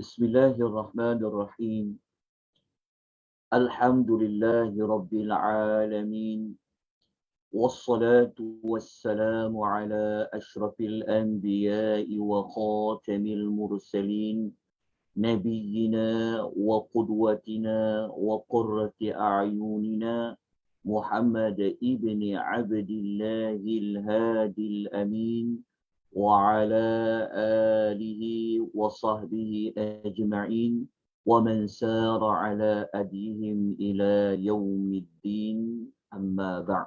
Bismillahirrahmanirrahim. Alhamdulillahi Rabbil Alamin. Wassalatu wassalamu ala ashrafil anbiya'i wa khatamil mursalin. Nabiyyina wa qudwatina wa qurrati a'yunina. Muhammad ibn Abdillahil Hadil Amin. Wa ala alihi wa sahbihi ajma'in. ومن سار على أديهم إلى يوم الدين أما بعد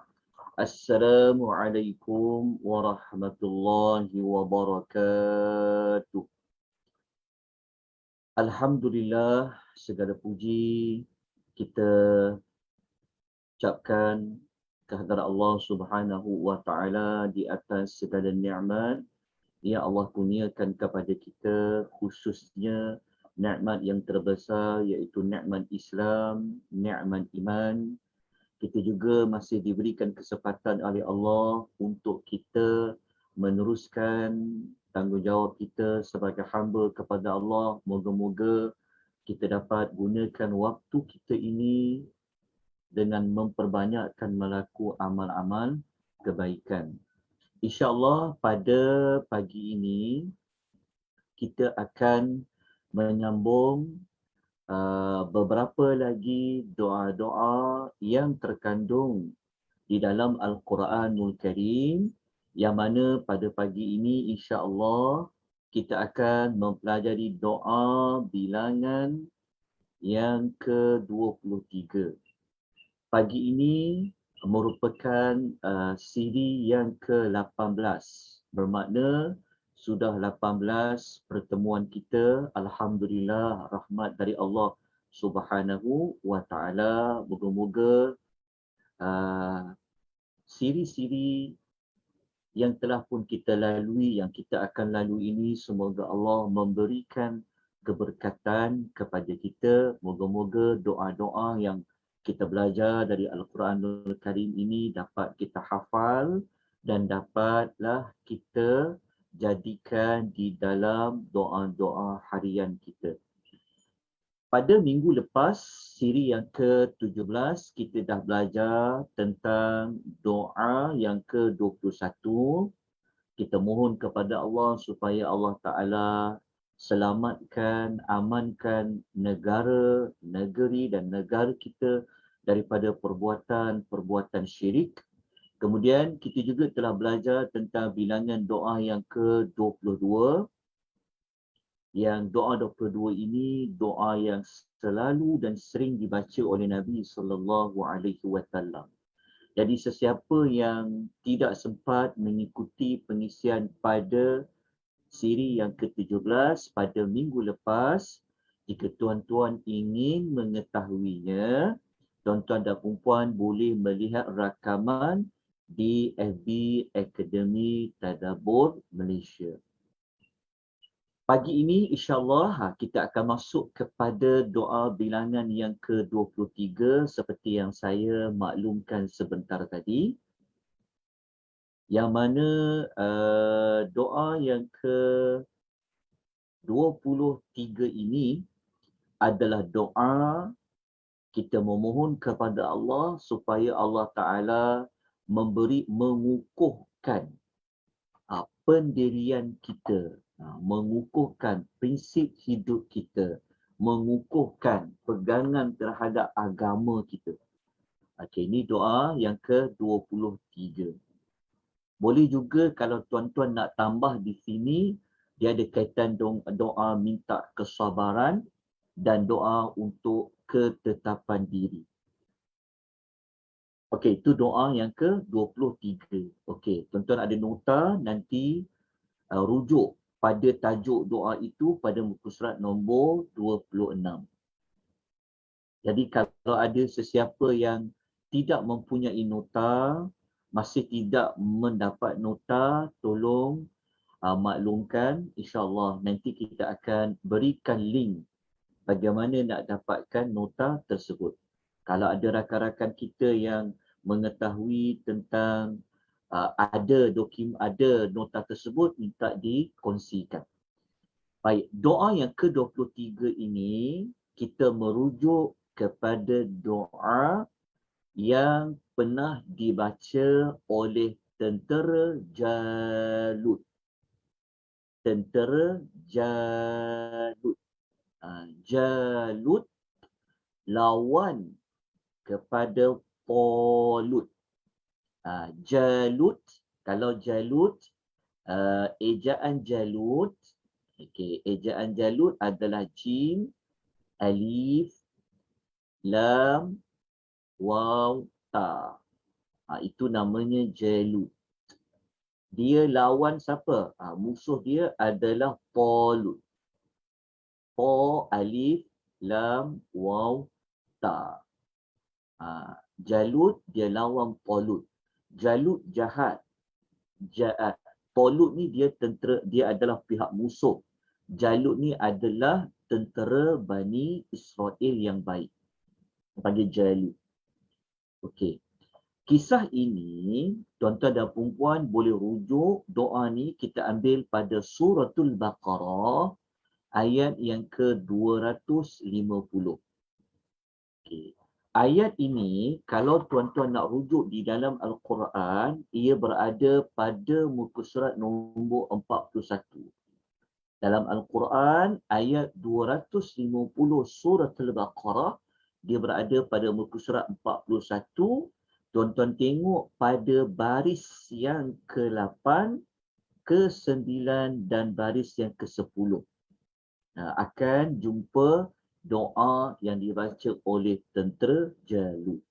السلام عليكم ورحمة الله وبركاته. Alhamdulillah, segala puji kita ucapkan kehadirat Allah Subhanahu wa taala di atas segala nikmat yang Allah kurniakan kepada kita, khususnya nikmat yang terbesar iaitu nikmat Islam, nikmat iman. Kita juga masih diberikan kesempatan oleh Allah untuk kita meneruskan tanggungjawab kita sebagai hamba kepada Allah. Moga-moga kita dapat gunakan waktu kita ini dengan memperbanyakkan melakukan amal-amal kebaikan. InsyaAllah pada pagi ini kita akan menyambung beberapa lagi doa-doa yang terkandung di dalam Al-Quranul Karim, yang mana pada pagi ini insya-Allah kita akan mempelajari doa bilangan yang ke-23. Pagi ini merupakan siri yang ke-18, bermakna sudah 18 pertemuan kita. Alhamdulillah, rahmat dari Allah Subhanahu wa taala. Moga-moga siri-siri yang telah pun kita lalui, yang kita akan lalui ini, semoga Allah memberikan keberkatan kepada kita. Moga-moga doa-doa yang kita belajar dari Al-Quranul Karim ini dapat kita hafal dan dapatlah kita jadikan di dalam doa-doa harian kita. Pada minggu lepas, siri yang ke-17, kita dah belajar tentang doa yang ke-21. Kita mohon kepada Allah supaya Allah Ta'ala selamatkan, amankan negara, negeri dan negara kita daripada perbuatan-perbuatan syirik. Kemudian kita juga telah belajar tentang bilangan doa yang ke-22. Yang doa 22 ini doa yang selalu dan sering dibaca oleh Nabi SAW. Jadi sesiapa yang tidak sempat mengikuti pengisian pada siri yang ke-17 pada minggu lepas, jika tuan-tuan ingin mengetahuinya, tuan-tuan dan puan boleh melihat rakaman di FB Akademi Tadabbur Malaysia. Pagi ini insya-Allah kita akan masuk kepada doa bilangan yang ke-23 seperti yang saya maklumkan sebentar tadi. Yang mana doa yang ke-23 ini adalah doa kita memohon kepada Allah supaya Allah Ta'ala mengukuhkan pendirian kita, mengukuhkan prinsip hidup kita, mengukuhkan pegangan terhadap agama kita. Okey, ini doa yang ke-23. Boleh juga kalau tuan-tuan nak tambah di sini, dia ada kaitan doa minta kesabaran dan doa untuk ketetapan diri. Okey, itu doa yang ke-23. Okey, tuan-tuan ada nota, nanti rujuk pada tajuk doa itu pada muka surat nombor 26. Jadi kalau ada sesiapa yang tidak mempunyai nota, masih tidak mendapat nota, tolong maklumkan. InsyaAllah nanti kita akan berikan link bagaimana nak dapatkan nota tersebut. Kalau ada rakan-rakan kita yang mengetahui tentang ada nota tersebut, minta dikongsikan. Baik, doa yang ke-23 ini kita merujuk kepada doa yang pernah dibaca oleh tentera Jalut. Tentera Jalut. Jalut lawan kepada Talut. Jalut, kalau Jalut, ejaan Jalut, ejaan Jalut adalah Jim, Alif, Lam, Waw, Ta. Itu namanya Jalut. Dia lawan siapa? Musuh dia adalah Talut. Ta, Alif, Lam, Waw, Ta. Jalut dia lawan Talut. Jalut jahat. Talut ni dia tentera, dia adalah pihak musuh. Jalut ni adalah tentera Bani Israel yang baik. Panggil Jalut. Okey. Kisah ini, tuan-tuan dan puan boleh rujuk doa ni kita ambil pada suratul Baqarah ayat yang ke-250. Okay. Ayat ini, kalau tuan-tuan nak rujuk di dalam Al-Quran, ia berada pada muka surat nombor 41. Dalam Al-Quran, ayat 250 surat Al-Baqarah, dia berada pada muka surat 41. Tuan-tuan tengok pada baris yang ke-8, ke-9 dan baris yang ke-10. Akan jumpa doa yang dibaca oleh tentera Jalut.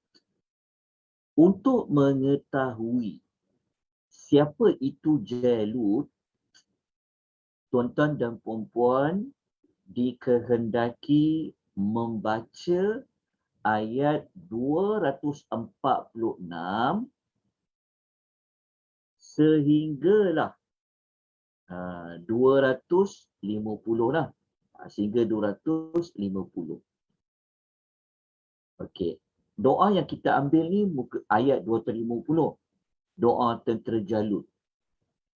Untuk mengetahui siapa itu Jalut, tuan-tuan dan puan-puan dikehendaki membaca ayat 246 sehinggalah 250 lah. Sehingga 250. Okey. Doa yang kita ambil ni ayat 250. Doa tentera Jalut.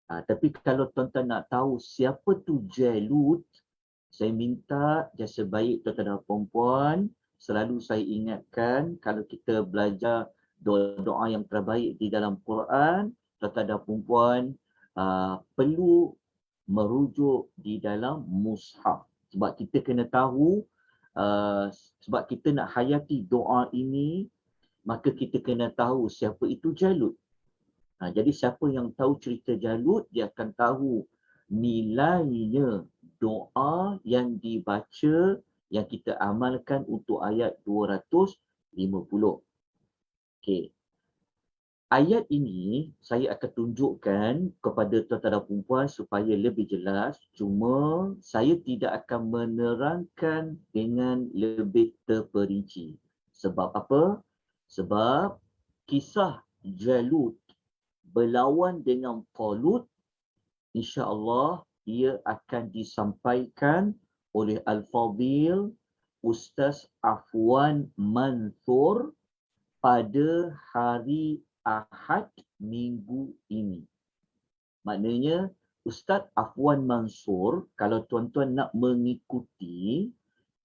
Tapi kalau tuan-tuan nak tahu siapa tu Jalut, saya minta jasa baik tuan-tuan dan puan-puan, selalu saya ingatkan kalau kita belajar doa-doa yang terbaik di dalam Quran, tuan-tuan dan puan-puan perlu merujuk di dalam mushaf. Sebab kita kena tahu, sebab kita nak hayati doa ini, maka kita kena tahu siapa itu Jalut. Jadi siapa yang tahu cerita Jalut, dia akan tahu nilainya doa yang dibaca, yang kita amalkan untuk ayat 250. Okey. Ayat ini saya akan tunjukkan kepada tuan-tuan dan puan supaya lebih jelas. Cuma saya tidak akan menerangkan dengan lebih terperinci. Sebab apa? Sebab kisah Jalut berlawan dengan Talut, insya-Allah ia akan disampaikan oleh Al-Fadhil Ustaz Afwan Mansur pada hari Ahad minggu ini. Maknanya Ustaz Afwan Mansur, kalau tuan-tuan nak mengikuti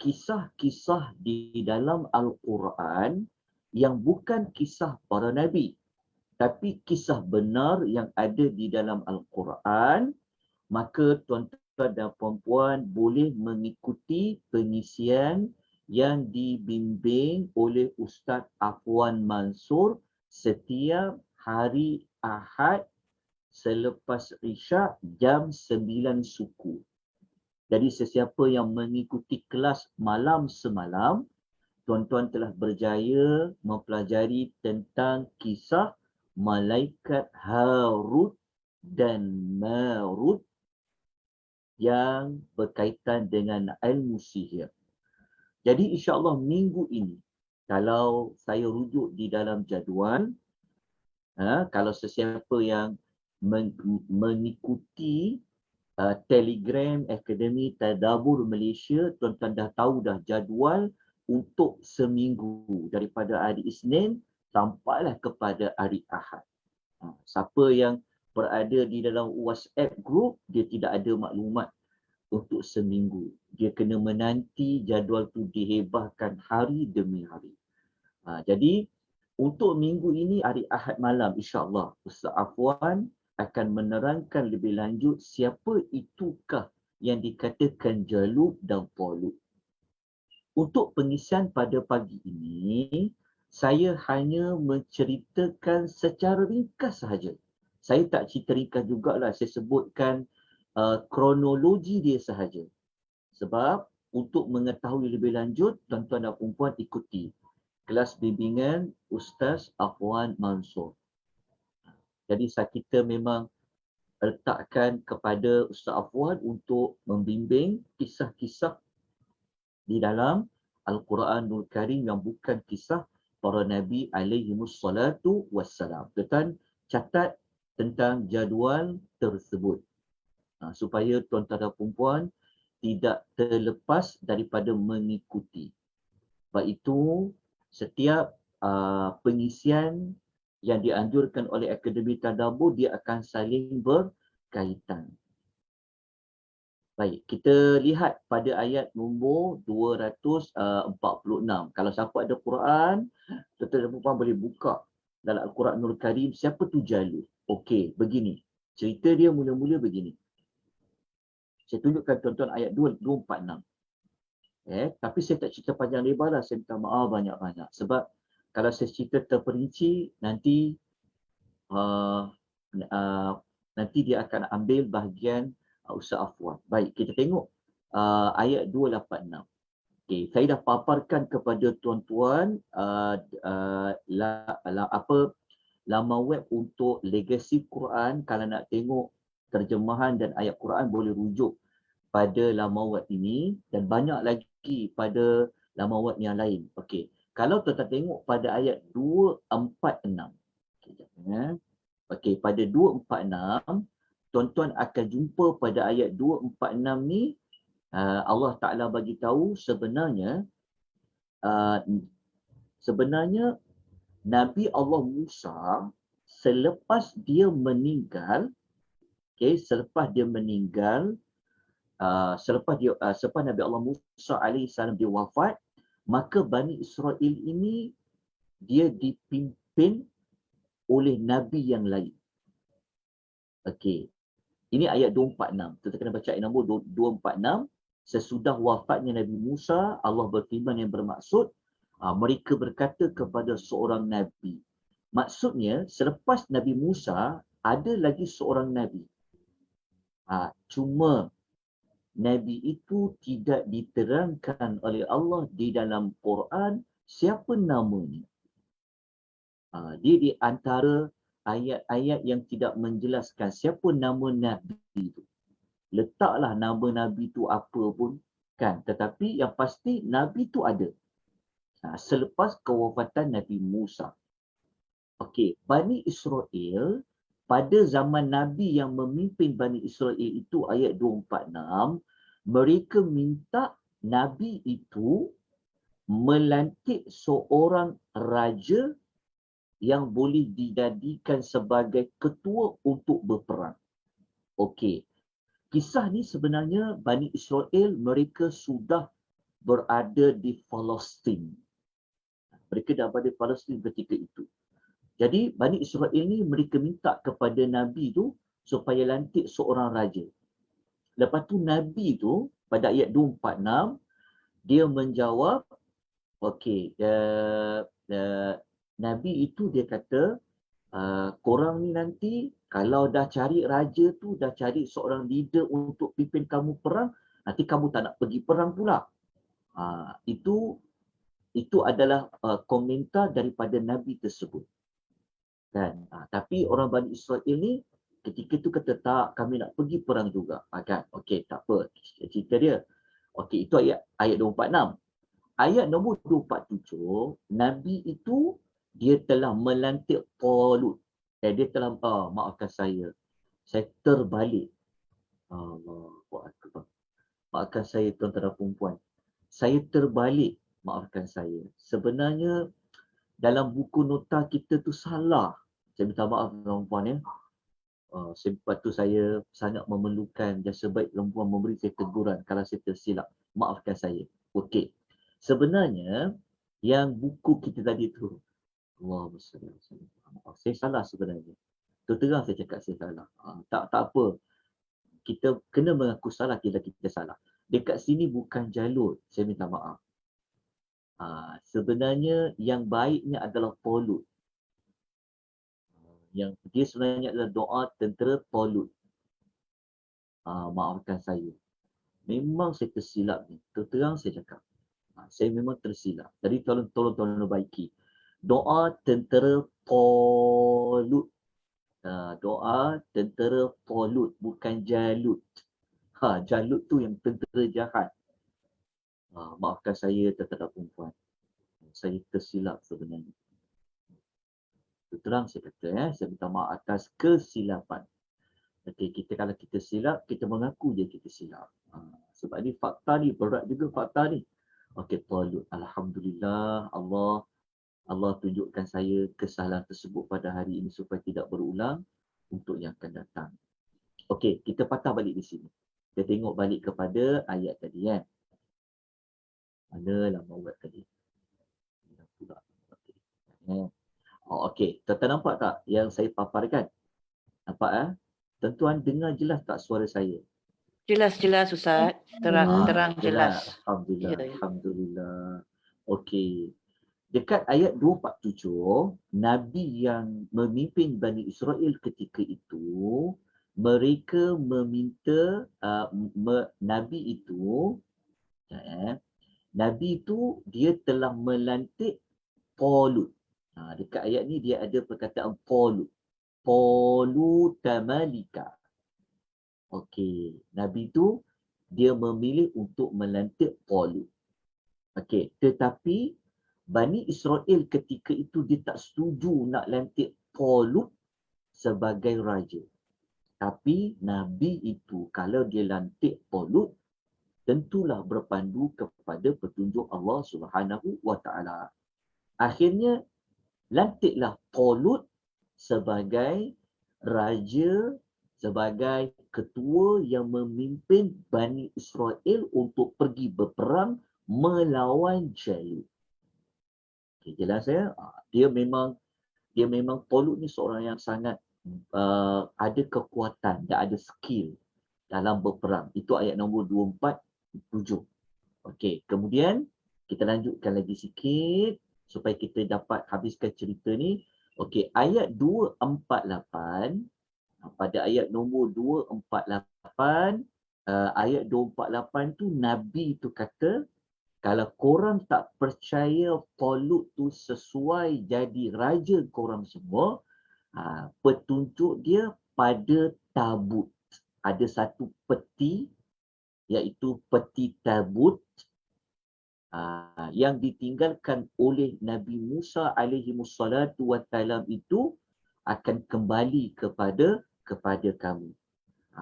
kisah-kisah di dalam Al-Quran yang bukan kisah para nabi, tapi kisah benar yang ada di dalam Al-Quran, maka tuan-tuan dan puan-puan boleh mengikuti pengisian yang dibimbing oleh Ustaz Afwan Mansur setiap hari Ahad selepas Isyak jam 9 suku. Jadi sesiapa yang mengikuti kelas malam semalam, tuan-tuan telah berjaya mempelajari tentang kisah malaikat Harut dan Marut yang berkaitan dengan ilmu sihir. Jadi insya-Allah minggu ini, kalau saya rujuk di dalam jadual, kalau sesiapa yang mengikuti Telegram Akademi Tadabbur Malaysia, tuan-tuan dah tahu dah jadual untuk seminggu daripada hari Isnin sampailah kepada hari Ahad. Siapa yang berada di dalam WhatsApp group, dia tidak ada maklumat untuk seminggu. Dia kena menanti jadual tu dihebahkan hari demi hari. Jadi untuk minggu ini hari Ahad malam, insya-Allah Ustaz Afwan akan menerangkan lebih lanjut siapa itukah yang dikatakan Jalub dan Talut. Untuk pengisian pada pagi ini, saya hanya menceritakan secara ringkas sahaja. Saya tak cerita ringkas jugalah, saya sebutkan kronologi dia sahaja. Sebab untuk mengetahui lebih lanjut, tuan-tuan dan puan ikuti kelas bimbingan Ustaz Afwan Mansur. Jadi kita memang letakkan kepada Ustaz Afwan untuk membimbing kisah-kisah di dalam Al-Quranul Karim yang bukan kisah para Nabi alaihimussalatu wassalam. Tuan catat tentang jadual tersebut. Supaya tuan-tuan dan puan tidak terlepas daripada mengikuti. Sebab itu, setiap pengisian yang dianjurkan oleh Akademi Tadabbur, dia akan saling berkaitan. Baik, kita lihat pada ayat nombor 246. Kalau siapa ada Quran, tuan-tuan dan puan boleh buka dalam Al-Quranul Karim, siapa tu Jalud. Okey, begini. Cerita dia mula-mula begini. Saya tunjukkan tuan-tuan ayat 246. Tapi saya tak cerita panjang lebar lah, saya minta maaf banyak-banyak. Sebab kalau saya cerita terperinci, nanti nanti dia akan ambil bahagian Ustaz Afwan. Baik, kita tengok ayat 286. Okay, saya dah paparkan kepada tuan-tuan laman web untuk Legacy Quran. Kalau nak tengok terjemahan dan ayat Quran, boleh rujuk pada laman web ini dan banyak lagi pada laman web yang lain. Okey, kalau tuan-tuan tengok pada ayat 246. Okey, pada 246 tuan-tuan akan jumpa pada ayat 246 ni Allah Taala bagi tahu sebenarnya Nabi Allah Musa selepas dia meninggal, selepas Nabi Allah Musa alaihissalam dia wafat, maka Bani Israel ini dia dipimpin oleh Nabi yang lain. Okey, ini ayat 246. Kita kena baca ayat nombor 246. Sesudah wafatnya Nabi Musa, Allah berfirman yang bermaksud, mereka berkata kepada seorang Nabi. Maksudnya, selepas Nabi Musa, ada lagi seorang Nabi. Cuma Nabi itu tidak diterangkan oleh Allah di dalam Quran siapa namanya. Dia di antara ayat-ayat yang tidak menjelaskan siapa nama Nabi itu. Letaklah nama Nabi itu apa pun kan. Tetapi yang pasti Nabi itu ada. Selepas kewafatan Nabi Musa. Okey, Bani Israel pada zaman Nabi yang memimpin Bani Israel itu ayat 246, mereka minta Nabi itu melantik seorang raja yang boleh dijadikan sebagai ketua untuk berperang. Okey. Kisah ni sebenarnya Bani Israel mereka sudah berada di Palestin. Mereka dah berada di Palestin ketika itu. Jadi Bani Israel ni mereka minta kepada Nabi tu supaya lantik seorang raja. Lepas tu Nabi tu pada ayat 246 dia menjawab, okey, Nabi itu dia kata, korang ni nanti kalau dah cari raja tu, dah cari seorang leader untuk pimpin kamu perang, nanti kamu tak nak pergi perang pula. Itu adalah komentar daripada Nabi tersebut. Kan? Tapi orang Bani Israel ni ketika itu kata tak, kami nak pergi perang juga. Kan? Okey, tak apa. Cerita dia. Okey, itu ayat 246. Ayat nombor 247, Nabi itu dia telah melantik Talut. Dia telah, maafkan saya terbalik. Maafkan saya tuan-tuan dan puan-puan. Saya terbalik, maafkan saya. Sebenarnya dalam buku nota kita tu salah. Saya minta maaf tuan-tuan ya. Sebab tu saya sangat memerlukan jasa baik perempuan memberi saya teguran kalau saya tersilap. Maafkan saya. Okey. Sebenarnya yang buku kita tadi tu, Allahumma salli ala sayyidina. Saya salah sebenarnya. Terang saya cakap saya salah. Tak apa. Kita kena mengaku salah bila kita salah. Dekat sini bukan jalur. Saya minta maaf. Sebenarnya yang baiknya adalah polut. Yang dia sebenarnya adalah doa tentera polut. Maafkan saya. Memang saya tersilap ni. Terang saya cakap. Saya memang tersilap. Jadi tolong baiki. Doa tentera polut. Doa tentera polut. Bukan jalut. Jalut tu yang tentera jahat. Maafkan saya terhadap perempuan. Saya tersilap sebenarnya. Terang saya kata, saya minta maaf atas kesilapan. Okay, kalau kita silap, kita mengaku je kita silap. Sebab ni fakta ni, berat juga fakta ni. Okey, polut. Alhamdulillah, Allah tunjukkan saya kesalahan tersebut pada hari ini supaya tidak berulang untuk yang akan datang. Okey, kita patah balik di sini. Kita tengok balik kepada ayat tadi kan. Manalah mawad tadi. Okey, tuan-tuan nampak tak yang saya paparkan? Nampak Tuan-tuan dengar jelas tak suara saya? Jelas Ustaz. Terang jelas. Alhamdulillah. Alhamdulillah. Okey. Dekat ayat 247, Nabi yang memimpin Bani Israel ketika itu, mereka meminta Nabi itu dia telah melantik Polut. Dekat ayat ni dia ada perkataan Polut. Polutamalika. Okey, Nabi itu dia memilih untuk melantik Polut. Okey, tetapi Bani Israel ketika itu dia tak setuju nak lantik Polut sebagai raja. Tapi Nabi itu kalau dia lantik Polut, tentulah berpandu kepada petunjuk Allah Subhanahu wa taala. Akhirnya lantiklah Polut sebagai raja, sebagai ketua yang memimpin Bani Israel untuk pergi berperang melawan Jalut. Okay, jelas ya? Dia memang Polut ni seorang yang sangat ada kekuatan dan ada skill dalam berperang. Itu ayat nombor 247. Okey, kemudian kita lanjutkan lagi sikit supaya kita dapat habiskan cerita ni. Okey, ayat 248, pada ayat nombor 248, ayat 248 tu Nabi tu kata, kalau korang tak percaya Polut tu sesuai jadi raja korang semua, petunjuk dia pada tabut. Ada satu peti, iaitu peti tabut, yang ditinggalkan oleh Nabi Musa alaihi wassalatu wassalam itu akan kembali kepada kamu.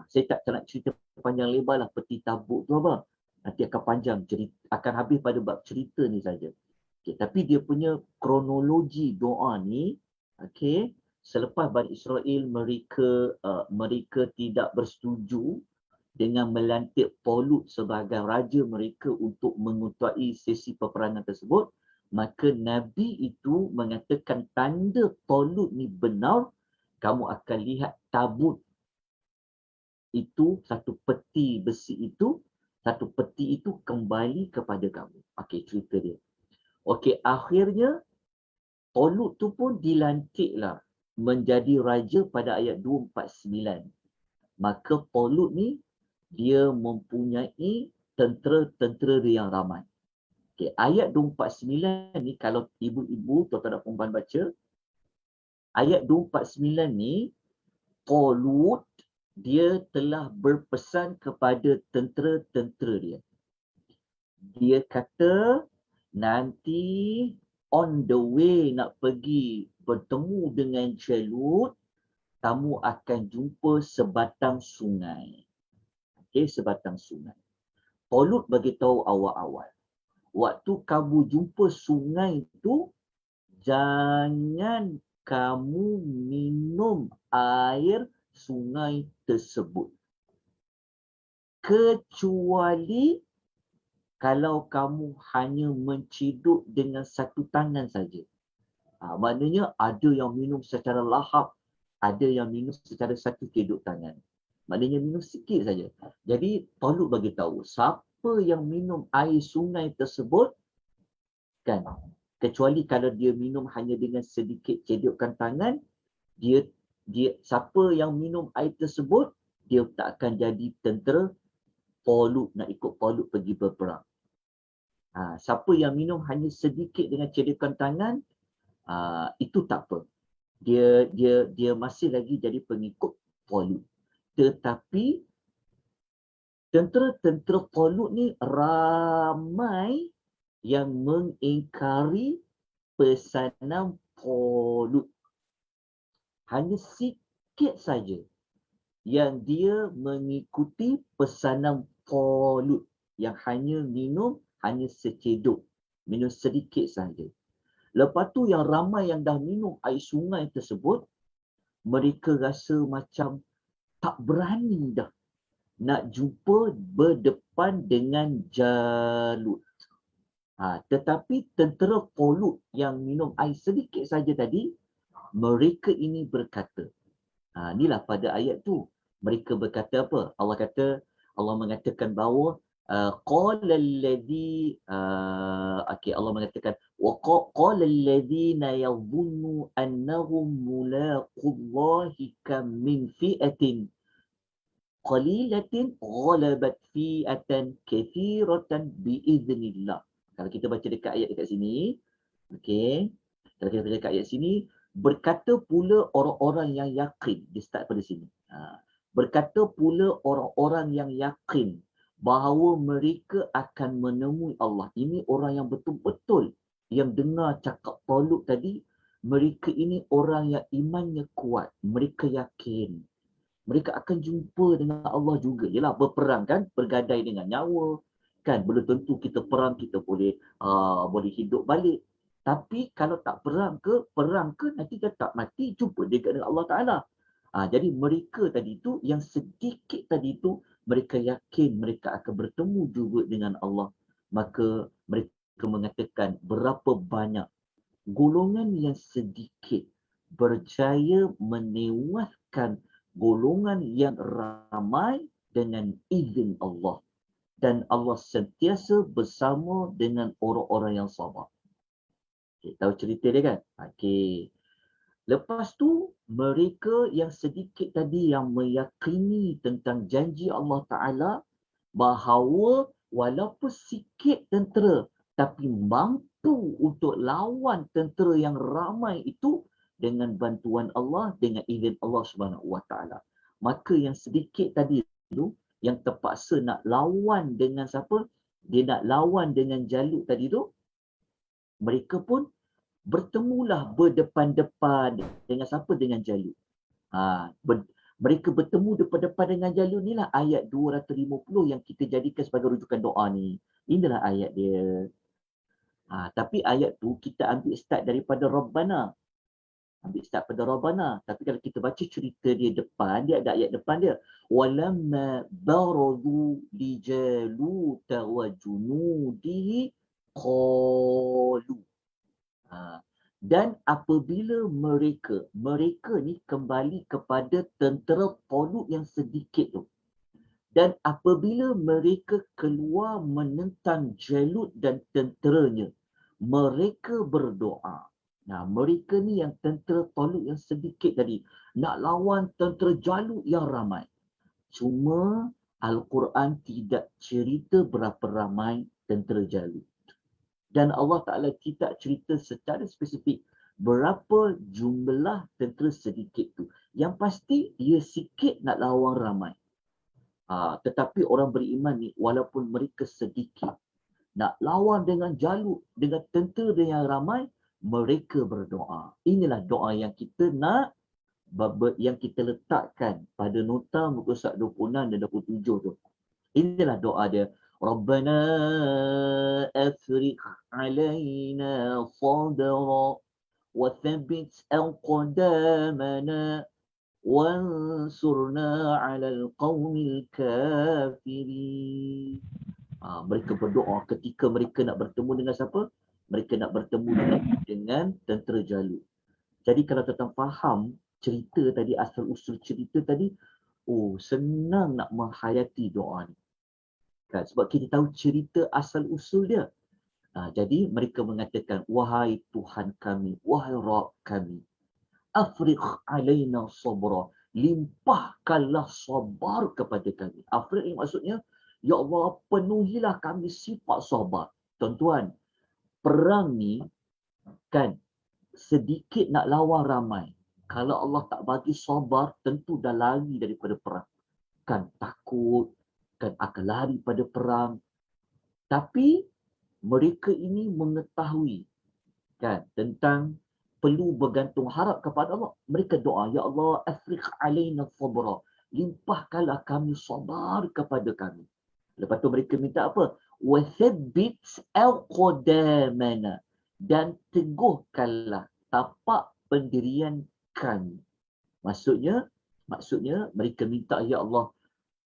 Saya tak nak cerita panjang lebar lah peti tabut tu apa. Nanti akan panjang, akan habis pada bab cerita ni saja. Okay, tapi dia punya kronologi doa ni, okay, selepas Bani Israel mereka tidak bersetuju dengan melantik Polut sebagai raja mereka untuk mengetuai sesi peperangan tersebut, maka Nabi itu mengatakan tanda Polut ni benar, kamu akan lihat tabut itu, satu peti besi itu, satu peti itu kembali kepada kamu. Okey, cerita dia. Okey, akhirnya Polut tu pun dilantiklah menjadi raja pada ayat 249. Maka Polut ni dia mempunyai tentera-tentera yang ramai. Okay, ayat 249 ni kalau ibu-ibu, tuan-tuan dan perempuan baca, ayat 249 ni, Polut dia telah berpesan kepada tentera-tentera dia. Dia kata nanti on the way nak pergi bertemu dengan Jalut, kamu akan jumpa sebatang sungai. Okay, sebatang sungai. Polut bagi tahu awal-awal, waktu kamu jumpa sungai itu, jangan kamu minum air sungai tersebut. Kecuali kalau kamu hanya menciduk dengan satu tangan saja. Maknanya ada yang minum secara lahap, ada yang minum secara satu ciduk tangan. Maknanya minum sikit saja. Jadi Talut bagi tahu, siapa yang minum air sungai tersebut, kan, kecuali kalau dia minum hanya dengan sedikit cedukan tangan, dia siapa yang minum air tersebut, dia tak akan jadi tentera Talut, nak ikut Talut pergi berperang. Siapa yang minum hanya sedikit dengan cedukan tangan, itu tak apa. Dia masih lagi jadi pengikut Talut. Tetapi tentera-tentera Talut ni ramai yang mengingkari pesanan Talut. Hanya sikit saja yang dia mengikuti pesanan Talut, yang hanya minum hanya seceduk, minum sedikit saja. Lepas tu yang ramai yang dah minum air sungai tersebut, mereka rasa macam tak berani dah nak jumpa berdepan dengan Jalut. Tetapi tentera Talut yang minum air sedikit saja tadi, mereka ini berkata, inilah pada ayat tu, mereka berkata apa? Allah mengatakan bahawa qala alladhi Allah mengatakan wa qala alladhina yadhunnu annahum mulaqullahi kam min fi'atin qalilatin ghalabat fi'atan kathiratan biiznillah. Kalau kita baca dekat ayat dekat sini, okey, kalau kita baca dekat ayat sini, berkata pula orang-orang yang yakin, dia start pada sini. Berkata pula orang-orang yang yakin bahawa mereka akan menemui Allah. Ini orang yang betul-betul yang dengar cakap Talut tadi, mereka ini orang yang imannya kuat, mereka yakin mereka akan jumpa dengan Allah juga. Yalah, berperang kan, bergadai dengan nyawa kan, belum tentu kita perang kita boleh hidup balik. Tapi kalau tak perang ke nanti kita tak mati, jumpa dengan Allah Ta'ala. Jadi mereka tadi tu, yang sedikit tadi tu, mereka yakin mereka akan bertemu juga dengan Allah. Maka mereka mengatakan berapa banyak golongan yang sedikit berjaya menewaskan golongan yang ramai dengan izin Allah. Dan Allah sentiasa bersama dengan orang-orang yang sabar. Okay, tahu cerita dia kan? Okay. Lepas tu, mereka yang sedikit tadi yang meyakini tentang janji Allah Ta'ala bahawa walaupun sikit tentera, tapi mampu untuk lawan tentera yang ramai itu dengan bantuan Allah, dengan izin Allah Subhanahu Wa Ta'ala. Maka yang sedikit tadi tu, yang terpaksa nak lawan dengan siapa? Dia nak lawan dengan Jalut tadi tu, mereka pun bertemulah berdepan-depan dengan siapa? Dengan Jalut. Mereka bertemu depan-depan dengan Jalut ni lah ayat 250 yang kita jadikan sebagai rujukan doa ni. Inilah ayat dia. Tapi ayat tu kita ambil start daripada Rabbana. Ambil start pada Rabbana. Tapi kalau kita baca cerita dia depan, dia ada ayat depan dia. Walamma baradu li Jaluta wa junudihi qalu. Dan apabila mereka ni kembali kepada tentera Talut yang sedikit tu. Dan apabila mereka keluar menentang Jalut dan tenteranya, mereka berdoa. Mereka ni yang tentera Talut yang sedikit tadi, nak lawan tentera Jalut yang ramai. Cuma Al-Quran tidak cerita berapa ramai tentera Jalut. Dan Allah Ta'ala tidak cerita secara spesifik berapa jumlah tentera sedikit tu. Yang pasti dia sikit nak lawan ramai. Tetapi orang beriman ni, walaupun mereka sedikit nak lawan dengan Jalut, dengan tentera yang ramai, mereka berdoa. Inilah doa yang kita nak, yang kita letakkan pada nota muka surat 26 dan 27 tu. Inilah doa dia. Rabbana afriq alaina sabra wa thabbit aqdamana wansurna 'alal qaumil kafirin. Mereka berdoa ketika mereka nak bertemu dengan siapa? Mereka nak bertemu dengan tentera Jalut. Jadi kalau tuan faham cerita tadi, asal usul cerita tadi, senang nak menghayati doa ni. Kan? Sebab kita tahu cerita asal usul dia. Jadi mereka mengatakan, wahai Tuhan kami, wahai Rabb kami, afriq alaina sabra, limpahkanlah sabar kepada kami. Afriq maksudnya, ya Allah, penuhilah kami sifat sabar. Tuan-tuan, perang ni kan sedikit nak lawan ramai. Kalau Allah tak bagi sabar, tentu dah lari daripada perang. Kan takut, kan akan lari pada perang. Tapi mereka ini mengetahui kan tentang perlu bergantung harap kepada Allah. Mereka doa, ya Allah, afriq alaina sabra, limpahkanlah kami sabar kepada kami. Lepas tu mereka minta apa? Wa thabbit aqdamana, dan teguhkanlah tapak pendirian kami. Maksudnya mereka minta, ya Allah,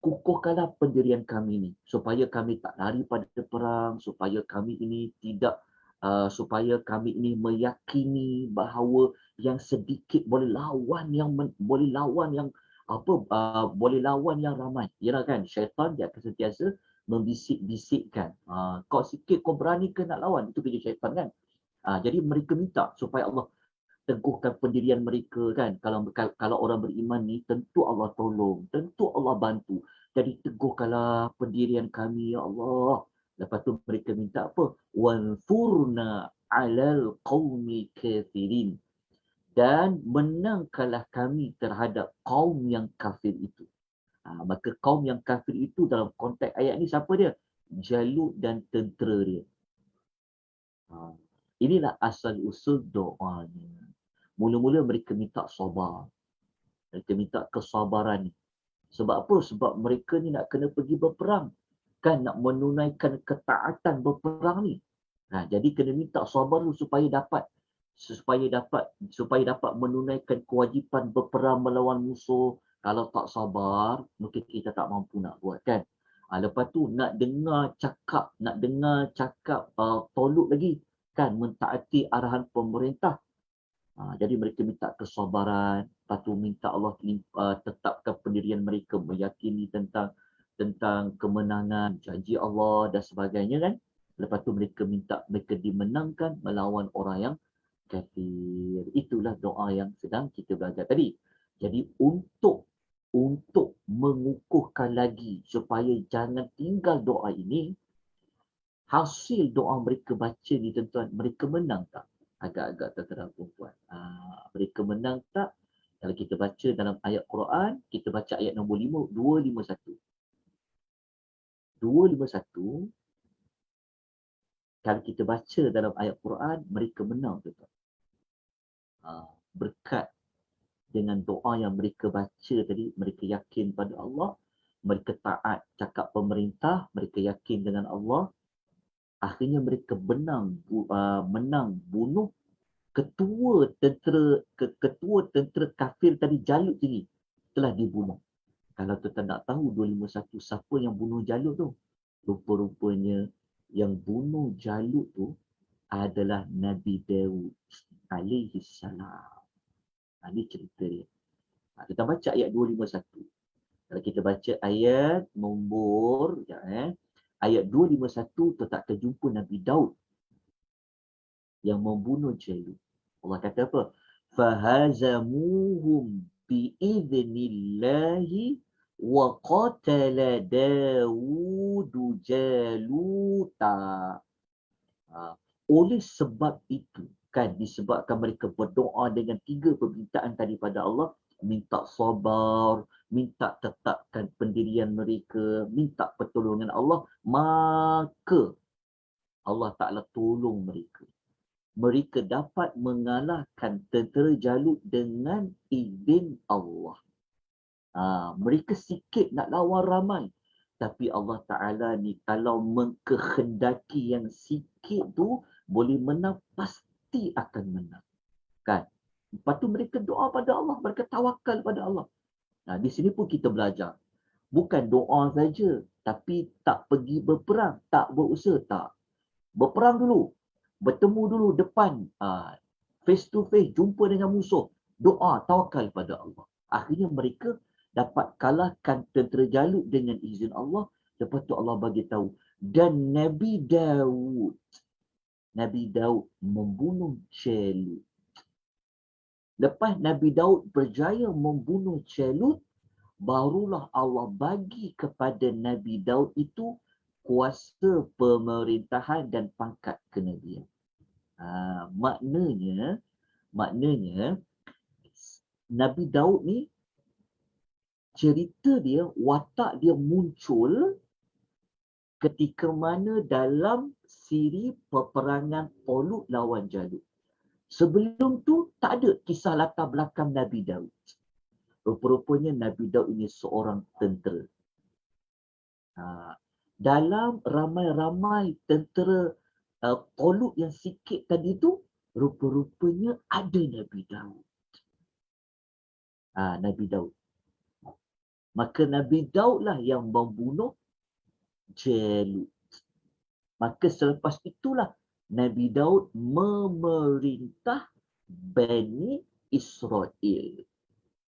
kukuhkanlah pendirian kami ni supaya kami tak lari pada perang, supaya kami ini tidak supaya kami ini meyakini bahawa yang sedikit boleh lawan yang boleh lawan yang ramai. Yalah kan, syaitan dia akan sentiasa membisik-bisikkan. Kau sikit kau berani ke nak lawan? Itu kerja syaitan kan. Jadi mereka minta supaya Allah teguhkan pendirian mereka kan. Kalau orang beriman ni tentu Allah tolong, tentu Allah bantu. Jadi teguhkanlah pendirian kami ya Allah. Lepas tu mereka minta apa? Wanfurna 'alal qaumi kafirin, dan menangkanlah kami terhadap kaum yang kafir itu. Maka kaum yang kafir itu dalam konteks ayat ni siapa dia? Jalut dan tentera dia. Inilah asal usul doanya. Mula-mula mereka minta sabar. Mereka minta kesabaran ni. Sebab apa? Sebab mereka ni nak kena pergi berperang. Kan nak menunaikan ketaatan berperang ni. Jadi kena minta sabar dulu supaya dapat menunaikan kewajipan berperang melawan musuh. Kalau tak sabar, mungkin kita tak mampu nak buat kan. Lepas tu nak dengar cakap tolak lagi kan, mentaati arahan pemerintah. Jadi mereka minta kesabaran, lepas tu minta Allah tetapkan pendirian mereka, meyakini tentang kemenangan, janji Allah dan sebagainya kan. Lepas tu mereka minta mereka dimenangkan melawan orang yang kafir. Itulah doa yang sedang kita belajar tadi. Jadi untuk mengukuhkan lagi supaya jangan tinggal doa ini, hasil doa mereka baca ni tuan-tuan, mereka menang tak? Agak-agak terterang perempuan. Mereka menang tak? Kalau kita baca dalam ayat Quran, kita baca ayat nombor 5, 251. 251, kalau kita baca dalam ayat Quran, mereka menang tuan-tuan. Berkat dengan doa yang mereka baca tadi, mereka yakin pada Allah, mereka taat cakap pemerintah, mereka yakin dengan Allah, akhirnya mereka menang bunuh ketua tentera kafir tadi, Jalut tadi telah dibunuh. Kalau tuan nak tahu 251 siapa yang bunuh Jalut tu, rupa-rupanya yang bunuh Jalut tu adalah Nabi Daud alaihi salam. Ini cerita dia. Kita baca ayat 251. Kalau kita baca ayat nombor ayat 251, tu tak terjumpa Nabi Daud yang membunuh Jalut. Allah kata apa? Fahazamuhum bi'idhnillahi wa qatala Dawudu Jaluta. Oleh sebab itu, kan disebabkan mereka berdoa dengan 3 permintaan tadi pada Allah, minta sabar, minta tetapkan pendirian mereka, minta pertolongan Allah, maka Allah Ta'ala tolong mereka. Mereka dapat mengalahkan tentera Jalut dengan izin Allah. Mereka sikit nak lawan ramai. Tapi Allah Ta'ala ni kalau mengkehendaki yang sikit tu boleh menang, pasti akan menang. Kan? Lepas tu mereka doa pada Allah, mereka tawakal pada Allah. Nah, di sini pun kita belajar. Bukan doa saja, tapi tak pergi berperang, tak berusaha, tak. Berperang dulu, bertemu dulu depan, face to face, jumpa dengan musuh. Doa, tawakal pada Allah. Akhirnya mereka dapat kalahkan tentera Jalut dengan izin Allah. Lepas tu Allah bagi tahu. Dan Nabi Daud membunuh Jalut. Lepas Nabi Daud berjaya membunuh Jalut, barulah Allah bagi kepada Nabi Daud itu kuasa pemerintahan dan pangkat kenabian. Maknanya Nabi Daud ni cerita dia, watak dia muncul ketika mana dalam siri peperangan Talut lawan Jalut. Sebelum tu tak ada kisah latar belakang Nabi Daud. Rupa-rupanya Nabi Daud ini seorang tentera. Dalam ramai-ramai tentera Talut yang sikit tadi tu, rupa-rupanya ada Nabi Daud. Nabi Daud. Maka Nabi Daud lah yang membunuh Jalut. Maka selepas itulah Nabi Daud memerintah Bani Israel.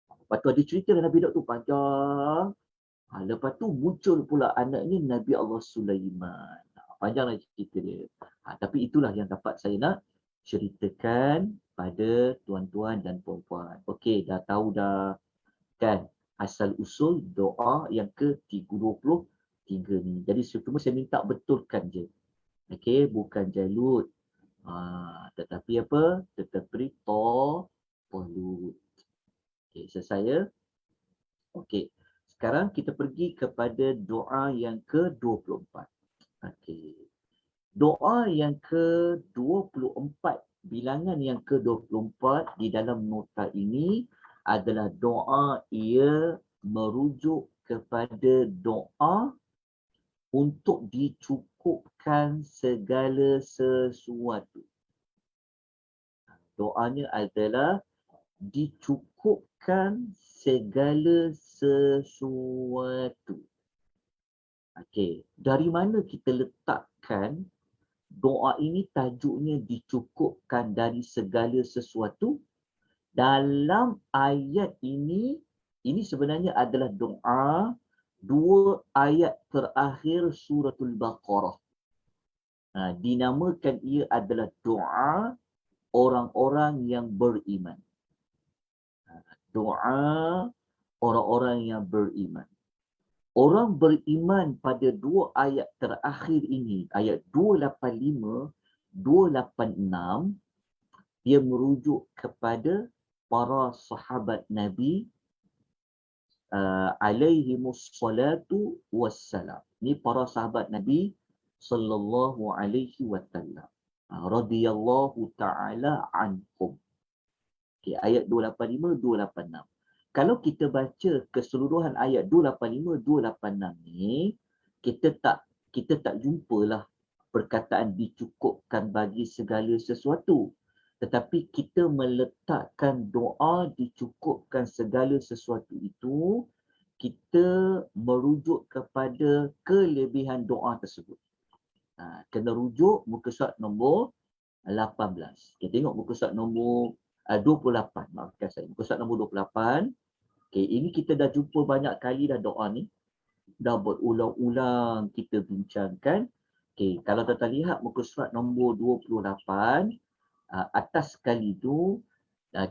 Lepas tu ada cerita Nabi Daud tu panjang. Lepas tu muncul pula anaknya Nabi Allah Sulaiman. Panjanglah cerita dia. Tapi itulah yang dapat saya nak ceritakan pada tuan-tuan dan puan-puan. Okey, dah tahu dah kan asal usul doa yang ke-23 ni. Jadi cuma saya minta betulkan je. Okey, bukan Jalut. Tetapi apa? Tetapi Talut. Okey, selesai ya. Okey. Sekarang kita pergi kepada doa yang ke-24. Okey. Doa yang ke-24, bilangan yang ke-24 di dalam nota ini adalah doa ia merujuk kepada doa untuk dicukupkan segala sesuatu. Doanya adalah dicukupkan segala sesuatu. Okey, dari mana kita letakkan doa ini tajuknya dicukupkan dari segala sesuatu? Dalam ayat ini sebenarnya adalah doa dua ayat terakhir suratul Baqarah. Dinamakan ia adalah doa orang-orang yang beriman. Doa orang-orang yang beriman. Orang beriman pada dua ayat terakhir ini, ayat 285, 286, dia merujuk kepada para sahabat Nabi alaihimus salatu wassalam. Ini para sahabat Nabi sallallahu alaihi wasallam. Radhiyallahu ta'ala anhum. Okay, ayat 285, 286. Kalau kita baca keseluruhan ayat 285, 286 ni, kita tak jumpalah perkataan dicukupkan bagi segala sesuatu. Tetapi kita meletakkan doa dicukupkan segala sesuatu itu, kita merujuk kepada kelebihan doa tersebut. Kena rujuk muka surat nombor 18. Kita tengok muka surat nombor 28. Maafkan saya. Muka surat nombor 28. Okay, ini kita dah jumpa banyak kali dah doa ni. Dah berulang-ulang kita bincangkan. Okay, kalau kita lihat muka surat nombor 28, atas sekali tu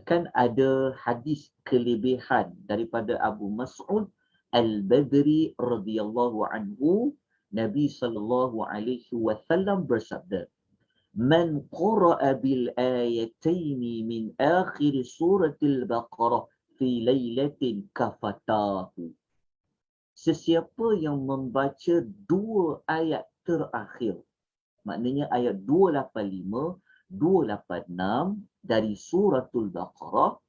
kan ada hadis kelebihan daripada Abu Mas'ud Al-Badri radhiyallahu anhu. Nabi sallallahu alaihi wasallam bersabda, "Man qara'a bil ayataini min akhir suratil Baqarah fi lailatin kafatahu." Sesiapa yang membaca dua ayat terakhir, maknanya ayat 285, 286 dari suratul Baqarah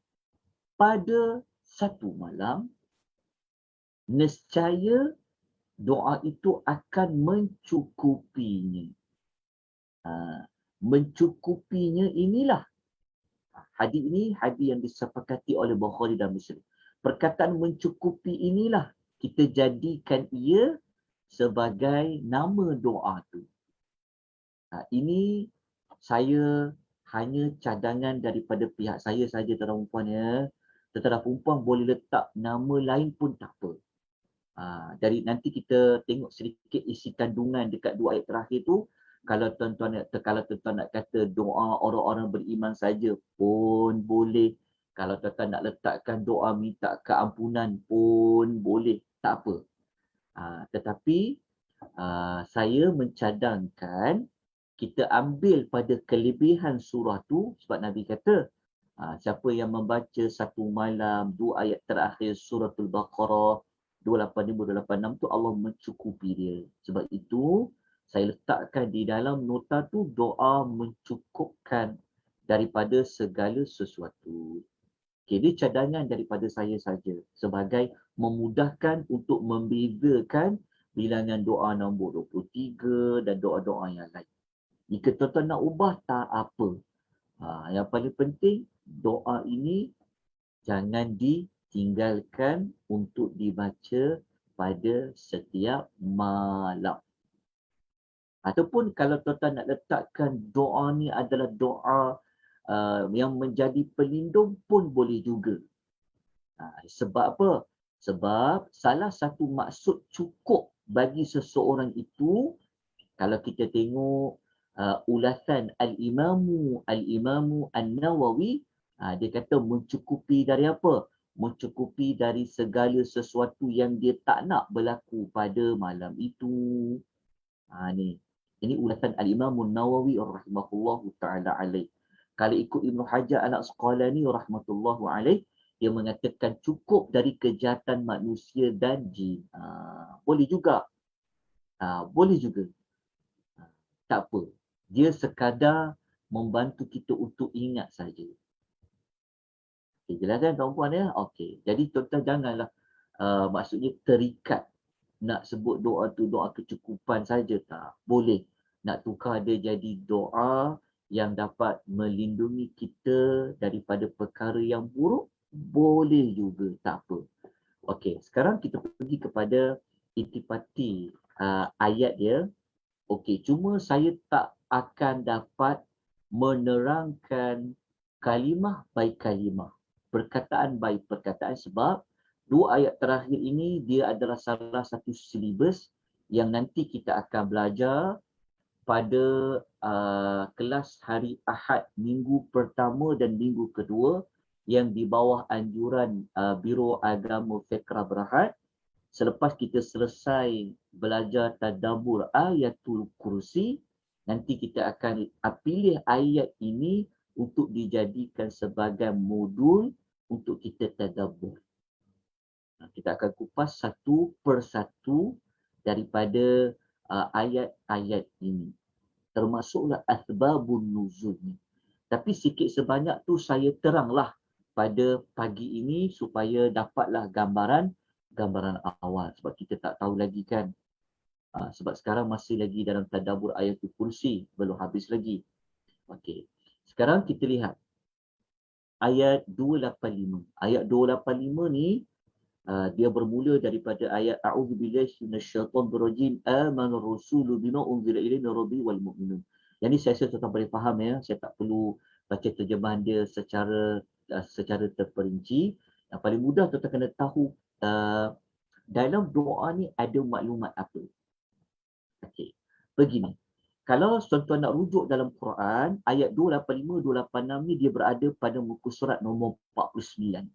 pada satu malam, nescaya doa itu akan mencukupinya. Mencukupinya inilah Hadis ini hadis yang disepakati oleh Bukhari dan Muslim. Perkataan mencukupi inilah kita jadikan ia sebagai nama doa tu. Ini saya hanya cadangan daripada pihak saya saja, tuan-tuan puan ya. Tuan-tuan puan boleh letak nama lain pun tak apa. Dari nanti kita tengok sedikit isi kandungan dekat 2 ayat terakhir tu. Kalau tuan-tuan nak kata doa orang-orang beriman saja pun boleh. Kalau tuan-tuan nak letakkan doa minta keampunan pun boleh, tak apa. Tetapi saya mencadangkan kita ambil pada kelebihan surah tu, sebab Nabi kata siapa yang membaca satu malam 2 ayat terakhir suratul Baqarah 285-286 tu Allah mencukupi dia. Sebab itu saya letakkan di dalam nota tu doa mencukupkan daripada segala sesuatu. Okay, dia cadangan daripada saya saja sebagai memudahkan untuk membezakan bilangan doa nombor 23 dan doa-doa yang lain. Jika tuan-tuan nak ubah tak apa. Yang paling penting doa ini jangan ditinggalkan untuk dibaca pada setiap malam. Ataupun kalau tuan-tuan nak letakkan doa ni adalah doa yang menjadi pelindung pun boleh juga. Sebab apa? Sebab salah satu maksud cukup bagi seseorang itu, kalau kita tengok ulasan Al-Imamu An-Nawawi, dia kata mencukupi dari apa? Mencukupi dari segala sesuatu yang dia tak nak berlaku pada malam itu. Ini ulasan Al-Imamu An-Nawawi rahimahullahu ta'ala alaih. Kalau ikut Ibn Hajar Al-Asqalani rahmatullahu alaih, dia mengatakan cukup dari kejahatan manusia dan jin. Boleh juga. Boleh juga. Tak apa. Dia sekadar membantu kita untuk ingat saja. Okay, jelas kan tuan-puan ya? Okey. Jadi tuan-tuan janganlah maksudnya terikat nak sebut doa tu doa kecukupan saja, tak. Boleh. Nak tukar dia jadi doa yang dapat melindungi kita daripada perkara yang buruk, boleh juga, tak apa. Okey, sekarang kita pergi kepada intipati ayat dia. Okey, cuma saya tak akan dapat menerangkan kalimah by kalimah, perkataan by perkataan, sebab 2 ayat terakhir ini dia adalah salah satu silibus yang nanti kita akan belajar pada kelas hari Ahad minggu pertama dan minggu kedua yang di bawah anjuran Biro Agama Fiqh Berhad. Selepas kita selesai belajar tadabbur ayatul kursi, nanti kita akan pilih ayat ini untuk dijadikan sebagai modul untuk kita tadabbur. Kita akan kupas satu persatu daripada ayat-ayat ini. Termasuklah asbabun nuzul ni. Tapi sikit sebanyak tu saya teranglah pada pagi ini supaya dapatlah gambaran awal. Sebab kita tak tahu lagi kan. Sebab sekarang masih lagi dalam tadabbur ayatul kursi. Belum habis lagi. Okey. Sekarang kita lihat. Ayat 285. Ayat 285 ni dia bermula daripada ayat a'udzubillahi minasyaitonir rajim amanur rasulu bima unzila ilaihi min rabbi wal mu'minun. Yang ni saya rasa tuan-tuan boleh faham ya. Saya tak perlu baca terjemahan dia secara terperinci. Yang paling mudah tuan-tuan kena tahu dalam doa ni ada maklumat apa. Okey. Begini. Kalau tuan-tuan nak rujuk dalam Quran, ayat 285, 286 ni dia berada pada muka surat nombor 49.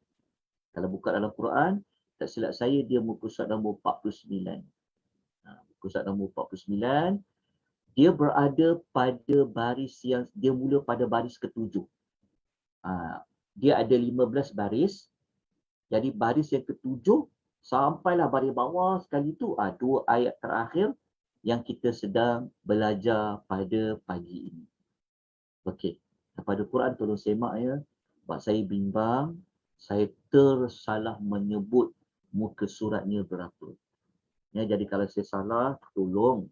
Kalau buka dalam Quran, tak silap saya dia muka surat nombor 49. Muka surat nombor 49, dia berada pada baris yang, dia mula pada baris ke-7. Dia ada 15 baris. Jadi baris yang ke-7 sampailah baris bawah sekali tu, 2 ayat terakhir yang kita sedang belajar pada pagi ini. Okey, pada Quran tolong semak ya. Sebab saya bimbang, saya tersalah menyebut muka suratnya berapa. Ya, jadi kalau saya salah, tolong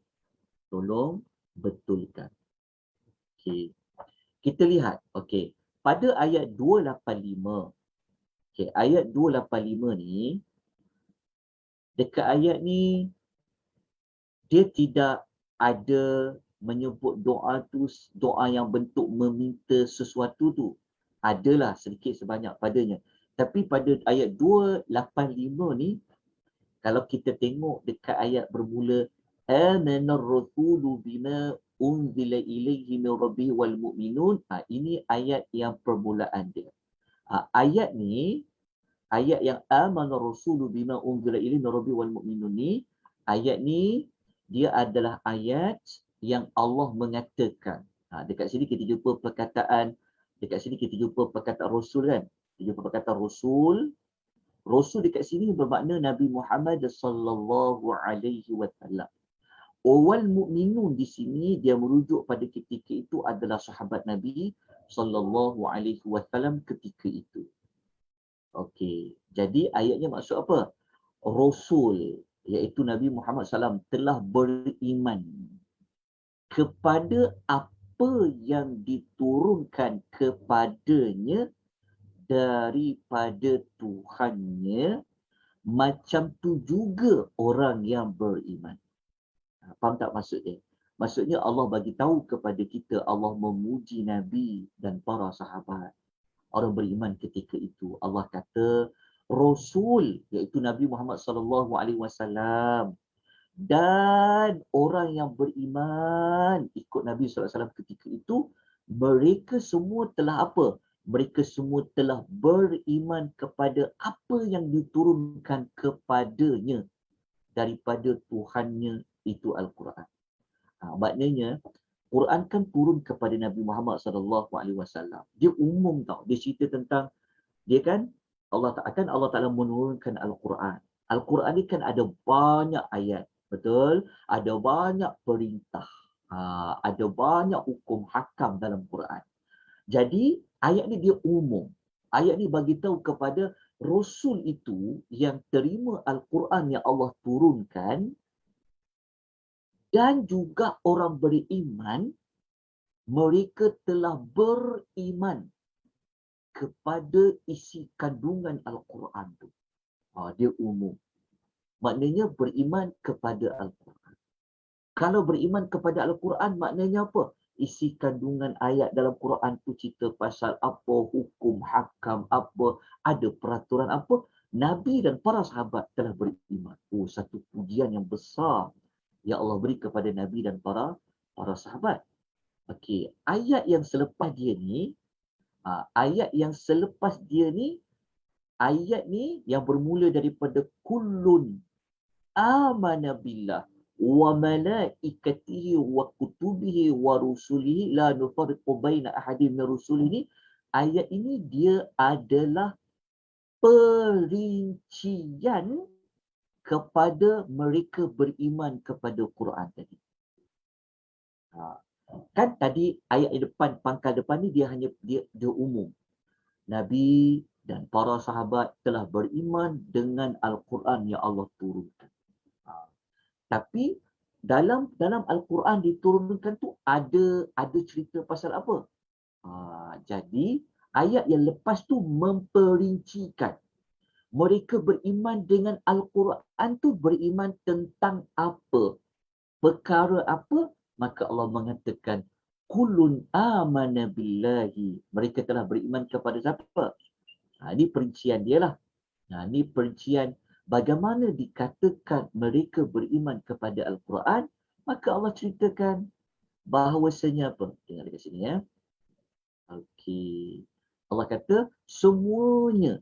betulkan. Okey. Kita lihat, okey. pada ayat 285. Okay, ayat 285 ni, dekat ayat ni, dia tidak ada menyebut doa tu doa yang bentuk meminta sesuatu tu. Adalah sedikit sebanyak padanya. Tapi pada ayat 285 ni, kalau kita tengok dekat ayat bermula amanar rasulu bima unzila ilaihi min rabbih wal mu'minun, ini ayat yang permulaan dia. Ayat ni, ayat yang amanar rasulu bima unzila ilaihi min rabbih wal mu'minun ni, ayat ni dia adalah ayat yang Allah mengatakan. Dekat sini kita jumpa perkataan, rasul kan. Kita jumpa perkataan rasul. Rasul dekat sini bermakna Nabi Muhammad sallallahu alaihi wasallam. Wal mu'minun di sini dia merujuk pada ketika itu adalah sahabat Nabi sallallahu alaihi wasallam ketika itu. Okey. Jadi ayatnya maksud apa? Rasul iaitu Nabi Muhammad SAW telah beriman kepada apa yang diturunkan kepadanya daripada Tuhannya, macam tu juga orang yang beriman. Faham tak maksud dia? Maksudnya Allah bagi tahu kepada kita, Allah memuji Nabi dan para sahabat, orang beriman ketika itu. Allah kata Rasul iaitu Nabi Muhammad SAW dan orang yang beriman ikut Nabi SAW ketika itu, mereka semua telah apa? Mereka semua telah beriman kepada apa yang diturunkan kepadanya daripada Tuhannya, itu Al-Quran. Maknanya Quran kan turun kepada Nabi Muhammad SAW. Dia umum tau. Dia cerita tentang, dia kan Allah Ta'ala menurunkan Al-Quran. Al-Quran ni kan ada banyak ayat. Betul? Ada banyak perintah. Ada banyak hukum hakam dalam Quran. Jadi ayat ni dia umum. Ayat ni bagi tahu kepada Rasul itu yang terima Al-Quran yang Allah turunkan, dan juga orang beriman, mereka telah beriman kepada isi kandungan Al-Quran tu. Dia umum. Maknanya beriman kepada Al-Quran. Kalau beriman kepada Al-Quran, maknanya apa? Isi kandungan ayat dalam Quran tu cerita pasal apa, hukum, hakam, apa, ada peraturan apa. Nabi dan para sahabat telah beriman. Satu pujian yang besar yang Allah beri kepada Nabi dan para sahabat. Okey, ayat yang selepas dia ni, ayat ni yang bermula daripada kullun amana billah wa malaikatihi wa kutubihi wa rusulihi la nufarriqu baina ahadin min rusulihi. Ayat ini dia adalah perincian kepada mereka beriman kepada Quran tadi. Kan tadi ayat di depan, pangkal depan ni dia hanya dia umum. Nabi dan para sahabat telah beriman dengan Al-Quran yang Allah turunkan. Tapi dalam Al-Quran diturunkan tu ada cerita pasal apa? Jadi ayat yang lepas tu memperincikan. Mereka beriman dengan Al-Quran tu beriman tentang apa? Perkara apa? Maka Allah mengatakan kullun amana billahi. Mereka telah beriman kepada siapa? Ini perincian dia lah. Ini perincian bagaimana dikatakan mereka beriman kepada Al-Quran. Maka Allah ceritakan bahawasanya apa? Tengok dekat sini ya. Okey. Allah kata semuanya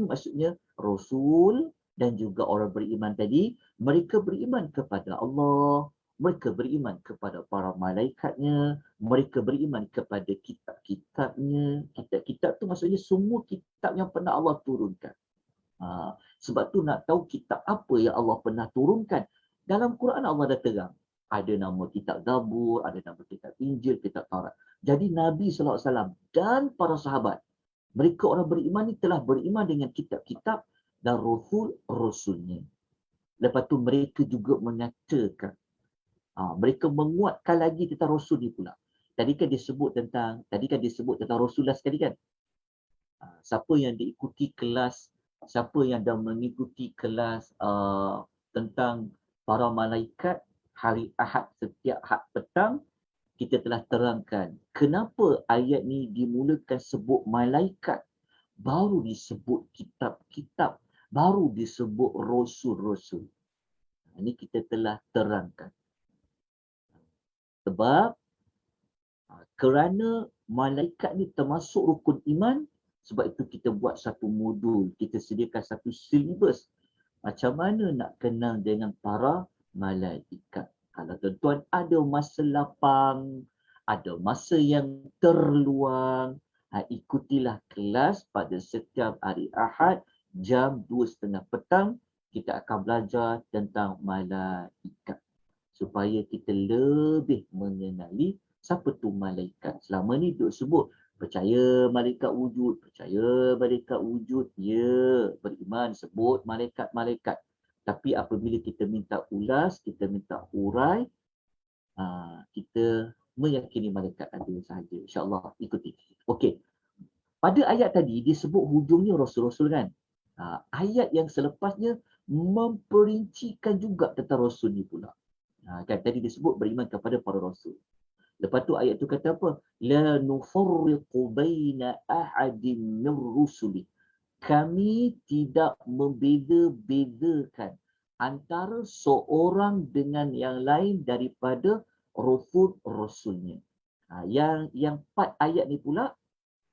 maksudnya Rasul dan juga orang beriman tadi, mereka beriman kepada Allah, mereka beriman kepada para malaikatnya, mereka beriman kepada kitab-kitabnya. Kitab-kitab tu maksudnya semua kitab yang pernah Allah turunkan. Sebab tu nak tahu kitab apa yang Allah pernah turunkan. Dalam Quran Allah dah terang. Ada nama kitab Zabur, ada nama kitab Injil, kitab Taurat. Jadi Nabi SAW dan para sahabat, mereka orang beriman ni telah beriman dengan kitab-kitab dan Rasulnya. Lepas tu mereka juga menyatakan, mereka menguatkan lagi tentang Rasul ni pula. Tadi kan dia sebut tentang Rasulullah sekali kan. Siapa yang diikuti kelas, siapa yang dah mengikuti kelas tentang para malaikat hari Ahad setiap Ahad petang, kita telah terangkan kenapa ayat ni dimulakan sebut malaikat, baru disebut kitab-kitab, baru disebut rasul-rasul. Ini kita telah terangkan. Sebab kerana malaikat ni termasuk rukun iman, sebab itu kita buat satu modul, kita sediakan satu silibus. Macam mana nak kenal dengan para malaikat. Kalau tuan-tuan ada masa lapang, ada masa yang terluang, ikutilah kelas pada setiap hari Ahad jam 2:30 petang. Kita akan belajar tentang malaikat. Supaya kita lebih mengenali siapa tu malaikat. Selama ni duk sebut percaya malaikat wujud, ya, beriman sebut malaikat-malaikat. Tapi apabila kita minta ulas, kita minta urai, kita meyakini malaikat ada sahaja. InsyaAllah ikuti. Okey. Pada ayat tadi disebut hujungnya rasul-rasul kan. Ayat yang selepasnya memperincikan juga tentang rasul ni pula. Kan tadi disebut beriman kepada para rasul. Lepas tu ayat tu kata apa? La nufarriqu baina ahadin min rusuli. Kami tidak membeza-bezakan antara seorang dengan yang lain daripada rasul-rasulnya. Yang 4 ayat ni pula,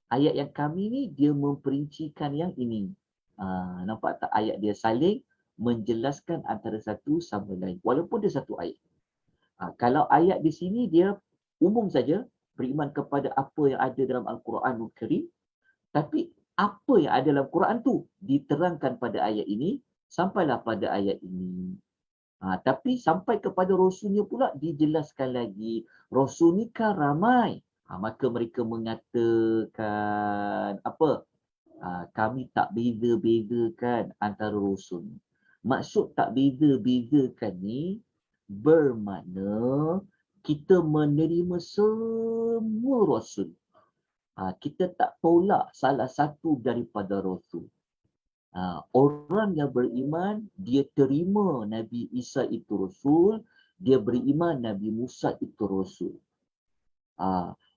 ayat yang kami ni dia memperincikan yang ini. Nampak tak ayat dia saling menjelaskan antara satu sama lain. Walaupun dia satu ayat. Kalau ayat di sini dia umum saja, beriman kepada apa yang ada dalam Al-Quranul Karim. Tapi apa yang ada dalam Quran tu diterangkan pada ayat ini, sampailah pada ayat ini. Tapi sampai kepada Rasulnya pula dijelaskan lagi. Rasul ni kan ramai. Maka mereka mengatakan apa? Kami tak beza-bezakan antara Rasul. Maksud tak beza-bezakan ni bermakna kita menerima semua Rasul. Kita tak tolak salah satu daripada Rasul. Orang yang beriman, dia terima Nabi Isa itu Rasul, dia beriman Nabi Musa itu Rasul.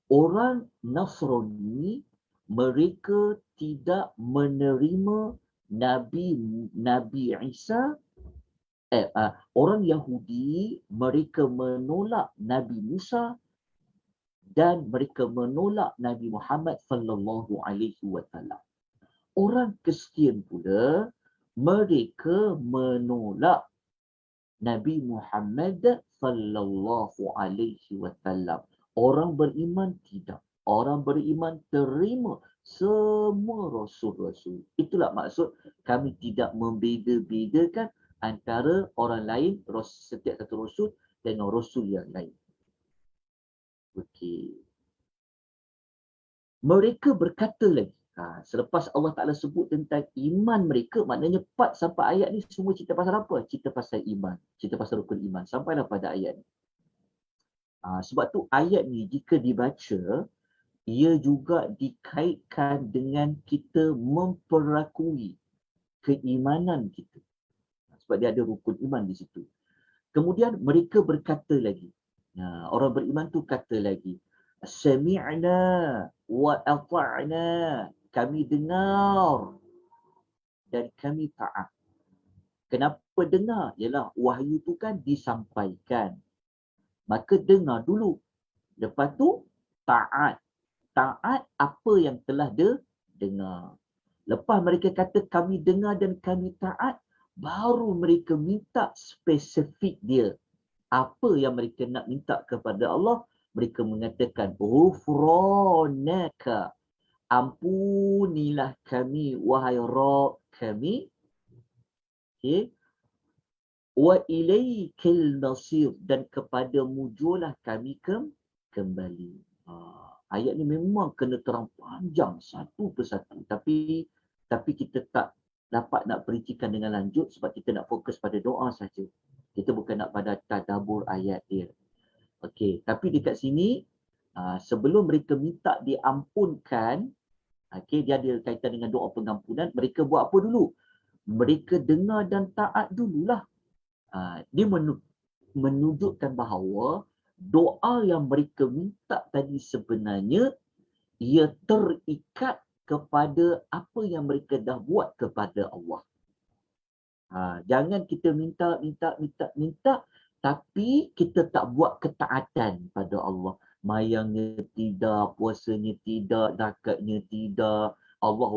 Orang Nasrani, mereka tidak menerima Nabi Isa. Orang Yahudi, mereka menolak Nabi Musa dan mereka menolak Nabi Muhammad sallallahu alaihi wasallam. Orang Kristian pula, mereka menolak Nabi Muhammad sallallahu alaihi wasallam. Orang beriman tidak. Orang beriman terima semua rasul-rasul. Itulah maksud kami tidak membeza-bezakan antara orang lain, setiap satu rasul dengan rasul yang lain. Okey. Mereka berkata lagi, selepas Allah Ta'ala sebut tentang iman mereka, maknanya 4 sampai ayat ni semua cerita pasal apa? Cerita pasal iman, cerita pasal rukun iman. Sampailah pada ayat ni. Sebab tu ayat ni jika dibaca, ia juga dikaitkan dengan kita memperakui keimanan kita. Sebab dia ada rukun iman di situ. Kemudian mereka berkata lagi. Orang beriman tu kata lagi. Sami'na wa ata'na. Kami dengar dan kami taat. Kenapa dengar? Ialah wahyu tu kan disampaikan. Maka dengar dulu. Lepas tu taat. Taat apa yang telah dengar. Lepas mereka kata kami dengar dan kami taat, baru mereka minta spesifik dia. Apa yang mereka nak minta kepada Allah? Mereka mengatakan, Ghufranaka. Ampunilah kami, wahai Rabb kami. Okay. Wa ilaikal nasir. Dan kepadamu jualah kami kembali. Ayat ni memang kena terang panjang satu persatu. Tapi kita tak dapat nak perincikan dengan lanjut sebab kita nak fokus pada doa saja. Kita bukan nak pada tadabbur ayat dia. Okey, tapi dekat sini Sebelum mereka minta diampunkan, okey, dia ada kaitan dengan doa pengampunan, mereka buat apa dulu? Mereka dengar dan taat dululah. Dia menunjukkan bahawa doa yang mereka minta tadi sebenarnya ia terikat kepada apa yang mereka dah buat kepada Allah. Jangan kita minta, tapi kita tak buat ketaatan pada Allah. Mayangnya tidak, puasanya tidak, zakatnya tidak. Allah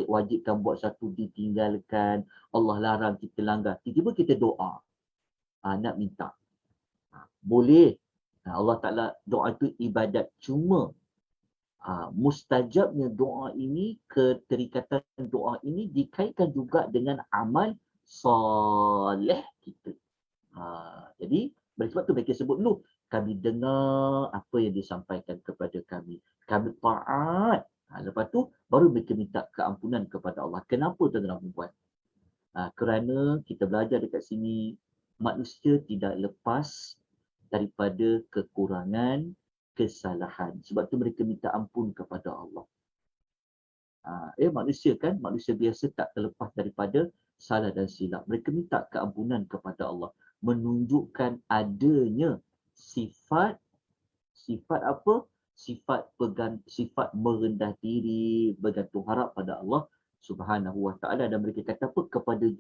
wajibkan buat satu ditinggalkan. Allah larang kita langgar. Tiba-tiba kita doa. Nak minta. Boleh. Allah Ta'ala doa itu ibadat. Cuma mustajabnya doa ini, keterikatan doa ini dikaitkan juga dengan amal soleh kita. Jadi sebab tu mereka sebut dulu, kami dengar apa yang disampaikan kepada kami. Kami taat. Lepas tu baru mereka minta keampunan kepada Allah. Kenapa tuan-tuan buat? Kerana kita belajar dekat sini, manusia tidak lepas daripada kekurangan, kesalahan. Sebab tu mereka minta ampun kepada Allah. Manusia kan, manusia biasa tak terlepas daripada salah dan silap. Mereka minta keampunan kepada Allah. Menunjukkan adanya sifat apa? Sifat merendah diri, bergantung harap pada Allah Subhanahu Wa Taala, dan mereka kata apa? Kepadamu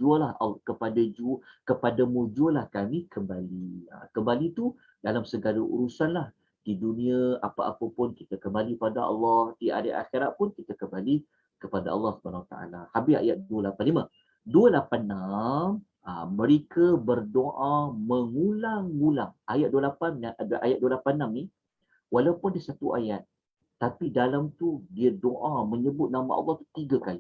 jualah kami kembali. Kembali tu dalam segala urusan lah. Di dunia apa-apa pun kita kembali pada Allah, di hari akhirat pun kita kembali kepada Allah Subhanahu Wa Taala. Habis ayat 285. 286 mereka berdoa mengulang-ulang. Ayat 28 dan ayat 286 ni walaupun dia satu ayat, tapi dalam tu dia doa menyebut nama Allah tu 3 kali.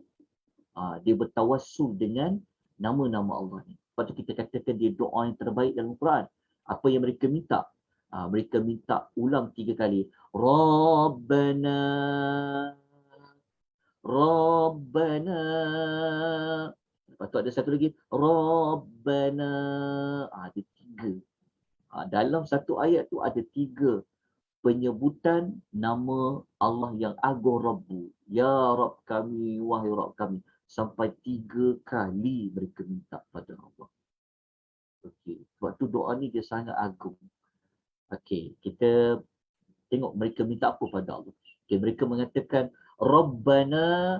Dia bertawassul dengan nama-nama Allah ni. Lepas tu kita katakan dia doa yang terbaik dalam Quran. Apa yang mereka minta? Mereka minta ulang 3 kali. Rabbana, Rabbana. Lepas tu ada satu lagi. Rabbana. Ada 3. Dalam satu ayat tu ada 3 penyebutan nama Allah yang agung Rabbu. Ya Rabb kami, wahai Rabb kami. Sampai 3 kali mereka minta pada Allah. Okey, sebab tu doa ni dia sangat agung. Okey, kita tengok mereka minta apa pada Allah. Okay, mereka mengatakan Rabbana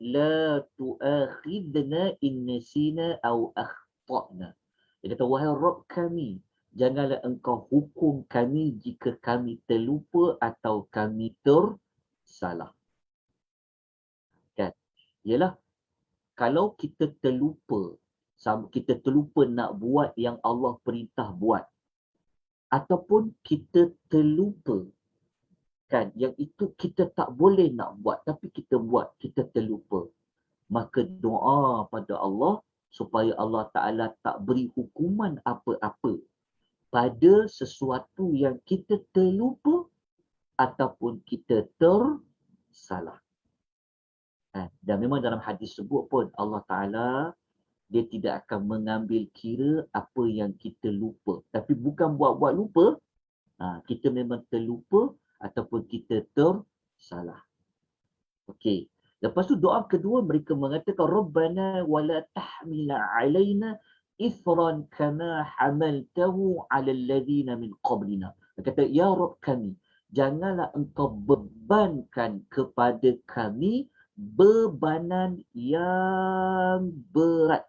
la tu'akhidna in nasina aw akhtana. Dia kata wahai Rabb kami, janganlah engkau hukum kami jika kami terlupa atau kami tersalah. Kan? Ialah kalau kita terlupa nak buat yang Allah perintah buat, ataupun kita terlupa kan, yang itu kita tak boleh nak buat tapi kita buat, kita terlupa, maka doa pada Allah supaya Allah Ta'ala tak beri hukuman apa-apa pada sesuatu yang kita terlupa ataupun kita tersalah. Dan memang dalam hadis sebut pun Allah Ta'ala dia tidak akan mengambil kira apa yang kita lupa. Tapi bukan buat-buat lupa, kita memang terlupa ataupun kita tersalah. Okey. Lepas tu doa kedua mereka mengatakan Rabbana wala tahmila alaina ithran kama hamaltahu ala alladhina min qablina. Dia kata ya Rabb kami, janganlah engkau bebankan kepada kami bebanan yang berat.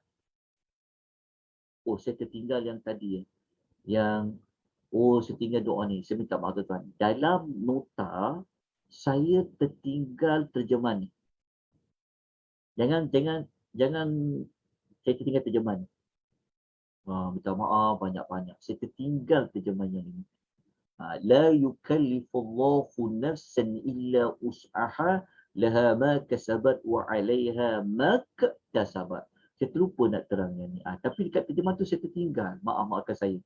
Saya tertinggal yang tadi saya tinggal doa ni. Saya minta maaf tuan-tuan. Dalam nota, saya tertinggal terjemahan ni. Jangan saya tertinggal terjemahan ni. Minta maaf banyak-banyak. Saya tertinggal terjemahan yang ini. La yukallifullahu nafsan illa us'aha laha ma kasabat wa 'alaiha ma kasabat. Saya terlupa nak terangnya ni. Tapi dekat terjemahan tu saya tertinggal. Maafkan saya.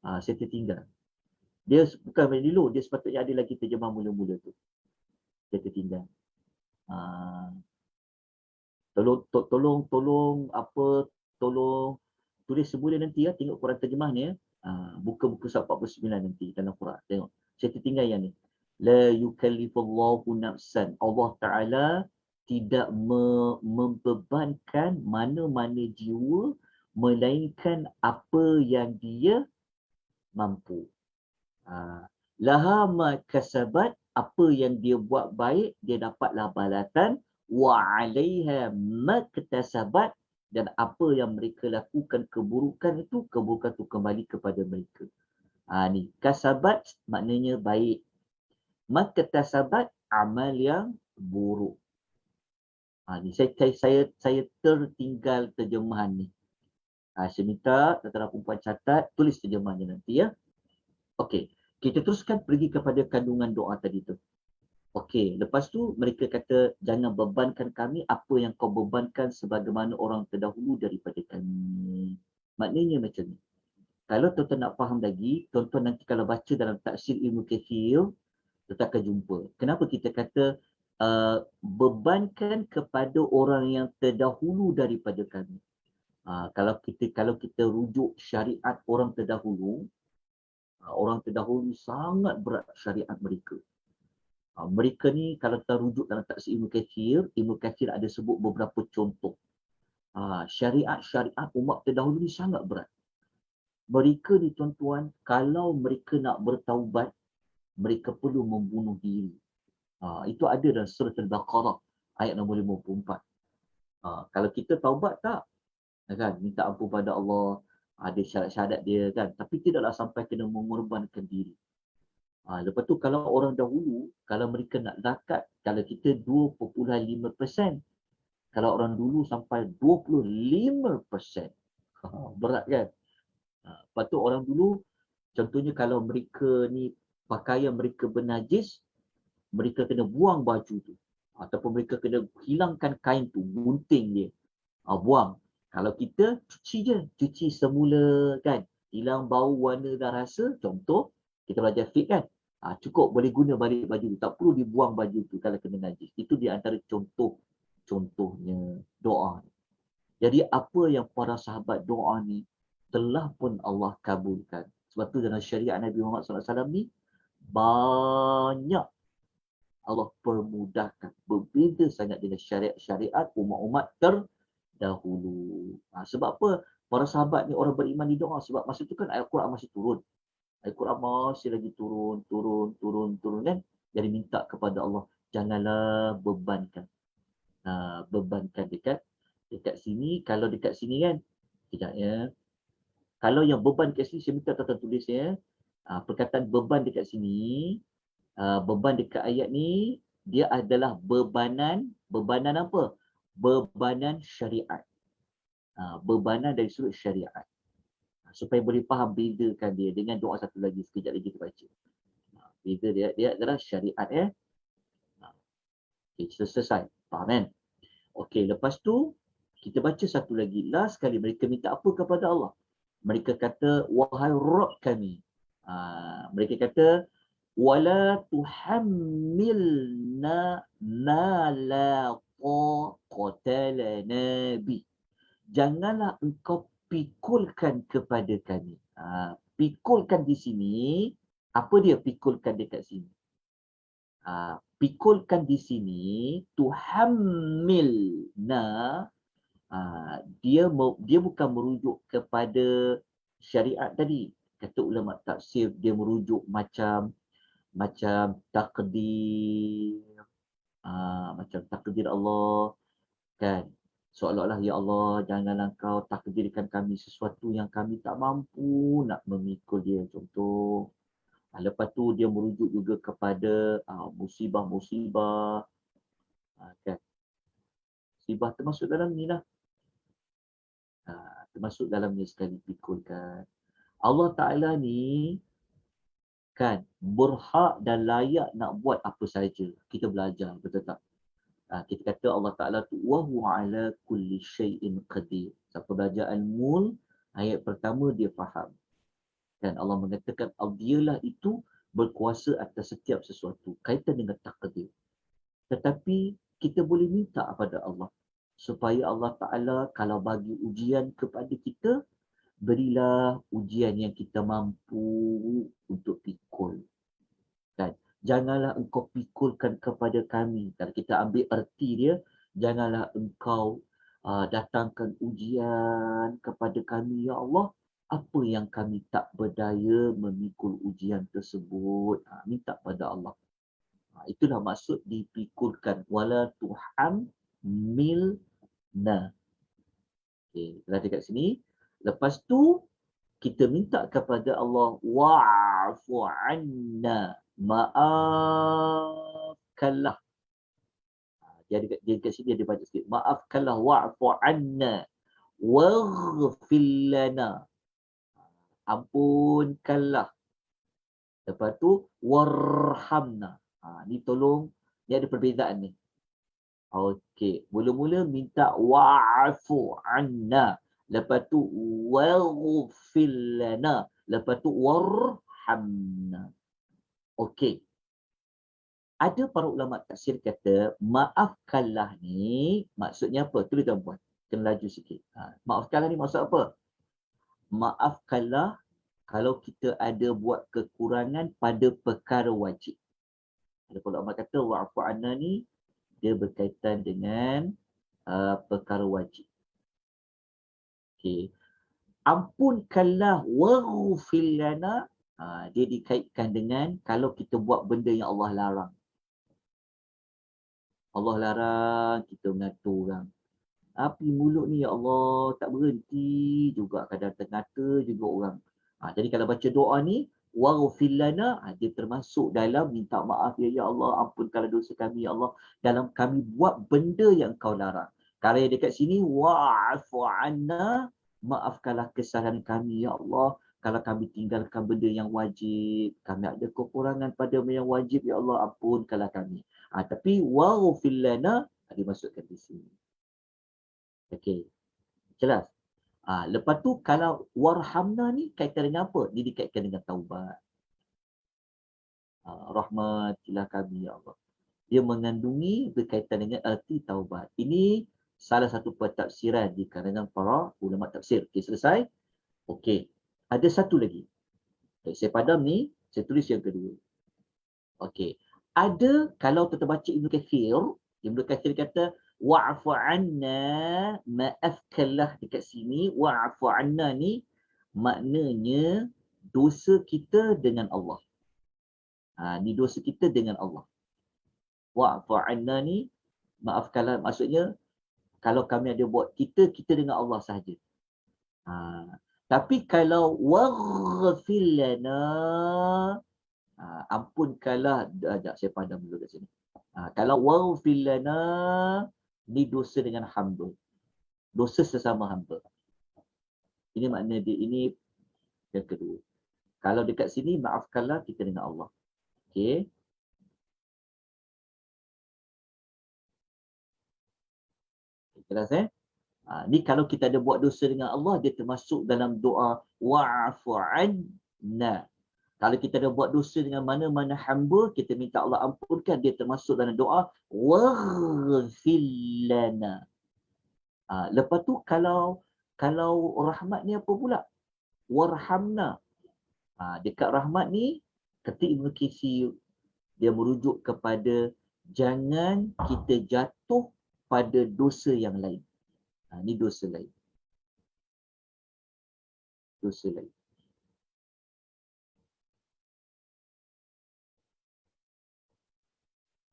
Saya tertinggal. Dia bukan dulu, dia sepatutnya ada lagi terjemah mula-mula tu. Dia tertinggal. Tolong tulis semula nanti ya, tengok Quran terjemah ni ya. Buka buku surat 49 nanti dalam Quran. Tengok. Saya tertinggal yang ni. La yukallifullahu nafsan. Allah Ta'ala tidak membebankan mana-mana jiwa melainkan apa yang dia mampu. Laha ma kasabat, apa yang dia buat baik, dia dapatlah balasan. Wa alaiha ma katasabat, dan apa yang mereka lakukan keburukan itu, keburukan itu kembali kepada mereka. Ni kasabat maknanya baik. Ma katasabat, amal yang buruk. Ni saya tertinggal terjemahan ni. Saya minta tuan-tuan dan puan catat, tulis terjemahannya nanti ya. Okey, kita teruskan pergi kepada kandungan doa tadi tu. Okey, lepas tu mereka kata, jangan bebankan kami apa yang kau bebankan sebagaimana orang terdahulu daripada kami. Maknanya macam ni. Kalau tuan-tuan nak faham lagi, tuan-tuan nanti kalau baca dalam tafsir Ibnu Katsir, tuan akan jumpa. Kenapa kita kata bebankan kepada orang yang terdahulu daripada kami. Kalau kita rujuk syariat orang terdahulu sangat berat syariat mereka. Mereka ni kalau kita rujuk dalam tafsir Ibnu Katsir ada sebut beberapa contoh. Syariat-syariat umat terdahulu ni sangat berat. Mereka ni tuan-tuan, kalau mereka nak bertaubat, mereka perlu membunuh diri. Itu ada dalam surah Al-Baqarah ayat nombor 54. Kalau kita taubat tak, kan, minta ampun pada Allah, ada syarat-syarat dia kan, tapi tidaklah sampai kena mengorbankan diri. Lepas tu kalau orang dahulu, kalau mereka nak zakat, kalau kita 2.5%, kalau orang dulu sampai 25%. Berat kan? Lepas tu orang dulu, contohnya kalau mereka ni pakaian mereka bernajis, mereka kena buang baju tu. Ataupun mereka kena hilangkan kain tu, gunting dia. Buang. Kalau kita cuci je, cuci semula kan. Hilang bau, warna dan rasa. Contoh, kita belajar fiqh kan. Cukup boleh guna balik baju tu. Tak perlu dibuang baju tu kalau kena najis. Itu di antara contohnya doa. Jadi apa yang para sahabat doa ni telah pun Allah kabulkan. Sebab tu dalam syariat Nabi Muhammad SAW ni banyak Allah permudahkan. Berbeza sangat dengan syariat-syariat umat-umat terdahulu. Sebab apa? Para sahabat ni orang beriman di doa. Sebab masa tu kan ayat Quran masih turun. Ayat Quran masih lagi turun kan. Jadi minta kepada Allah, janganlah bebankan. Bebankan dekat sini. Kalau dekat sini kan, tidak ya. Kalau yang beban dekat sini, saya minta tuan-tuan tulis ya. Perkataan beban dekat sini, beban dekat ayat ni, dia adalah bebanan apa? Bebanan syariat. Bebanan dari sudut syariat. Supaya boleh faham bezakan dia dengan doa satu lagi, sekejap lagi kita baca. Beza dia adalah syariat ya. Okay, selesai. Faham kan? Okey, lepas tu kita baca satu lagi. Last sekali mereka minta apa kepada Allah? Mereka kata, wahai Rabb kami. Mereka kata, wala tuhammilna ma la taqata lana bi. Janganlah engkau pikulkan kepada kami. Pikulkan di sini, apa dia pikulkan dekat sini? Pikulkan di sini, tuhammilna, dia bukan merujuk kepada syariat tadi. Kata ulama tafsir, dia merujuk macam takdir, macam takdir Allah kan. Seolah-olah, ya Allah, janganlah kau takdirkan kami sesuatu yang kami tak mampu nak memikul dia. Contoh. Lepas tu dia merujuk juga kepada musibah-musibah. Kan. Musibah termasuk dalam ni lah. Termasuk dalamnya sekali pikulkan. Allah Ta'ala ni kan berhak dan layak nak buat apa saja. Kita belajar, betul tak? Kita kata Allah Ta'ala tu wa huwa ala kulli syai'in qadir. Siapa belajar Al-Mulk, ayat pertama dia faham. Dan Allah mengatakan dialah itu berkuasa atas setiap sesuatu. Kaitan dengan takdir. Tetapi kita boleh minta kepada Allah supaya Allah Ta'ala kalau bagi ujian kepada kita, berilah ujian yang kita mampu untuk pikul. Kan? Janganlah engkau pikulkan kepada kami. Kalau kita ambil erti dia, janganlah engkau datangkan ujian kepada kami, ya Allah, apa yang kami tak berdaya memikul ujian tersebut. Minta pada Allah. Itulah maksud dipikulkan. Wala tuhammilna. Okay, kita dekat sini. Lepas tu, kita minta kepada Allah, wa'afu anna, maafkanlah. Dia dekat sini dia baca sikit. Maafkanlah, wa'afu anna, waghfir lana. Ampunkanlah. Lepas tu, warhamna. Ni tolong, ni ada perbezaan ni. Okey, mula-mula minta wa'afu anna. Lepas tu waghfir lana. Lepas tu warhamna. Okey. Ada para ulama tafsir kata maafkanlah ni maksudnya apa? Tulis tuan-puan. Kena laju sikit. Maafkanlah ni maksud apa? Maafkanlah kalau kita ada buat kekurangan pada perkara wajib. Ada para ulama kata wa'afu anna ni dia berkaitan dengan perkara wajib. Okey. Ampunkanlah waghfir lana, dia dikaitkan dengan kalau kita buat benda yang Allah larang. Allah larang kita mengatur orang. Api mulut ni ya Allah tak berhenti juga, kadang terngata juga orang. Jadi kalau baca doa ni waghfir lana, dia termasuk dalam minta maaf ya Allah, ampunkanlah dosa kami ya Allah dalam kami buat benda yang Kau larang. Kalau yang dekat sini wa'fu anna, maafkanlah kesalahan kami ya Allah kalau kami tinggalkan benda yang wajib, kami ada kekurangan pada yang wajib ya Allah, ampunkanlah kami. Tapi waghfir lana dimasukkan di sini. Okey. Jelas? Lepas tu kalau warhamna ni kaitan dengan apa? Dia dikaitkan dengan taubat. Rahmatilah kami ya Allah. Dia mengandungi berkaitan dengan erti taubat. Ini salah satu pentafsiran di kalangan para ulama tafsir. Okey, selesai? Okey. Ada satu lagi. Okay, saya padam ni, saya tulis yang kedua. Okey. Ada kalau kita baca Ibnu Katsir kata wa'fu anna, maafkanlah dekat sini. Wa'fu anna ni maknanya dosa kita dengan Allah. Ni dosa kita dengan Allah. Wa'fu anna ni maafkanlah, maksudnya kalau kami ada buat kita dengan Allah sahaja. Tapi kalau waghfir lana, ampunkanlah, saya padam dulu kat sini. Kalau waghfir lana ni dosa dengan hamba. Dosa sesama hamba. Ini makna dia, ini yang kedua. Kalau dekat sini maafkanlah kita dengan Allah. Okey. Jelas ni kalau kita ada buat dosa dengan Allah, dia termasuk dalam doa wa'fu anna. Kalau kita ada buat dosa dengan mana-mana hamba, kita minta Allah ampunkan, dia termasuk dalam doa waghfir lana. Lepas tu kalau rahmat ni apa pula? Warhamna. Dekat rahmat ni, kata Ibnu Katsir, dia merujuk kepada jangan kita jatuh pada dosa yang lain. Ni dosa lain. Dosa lain.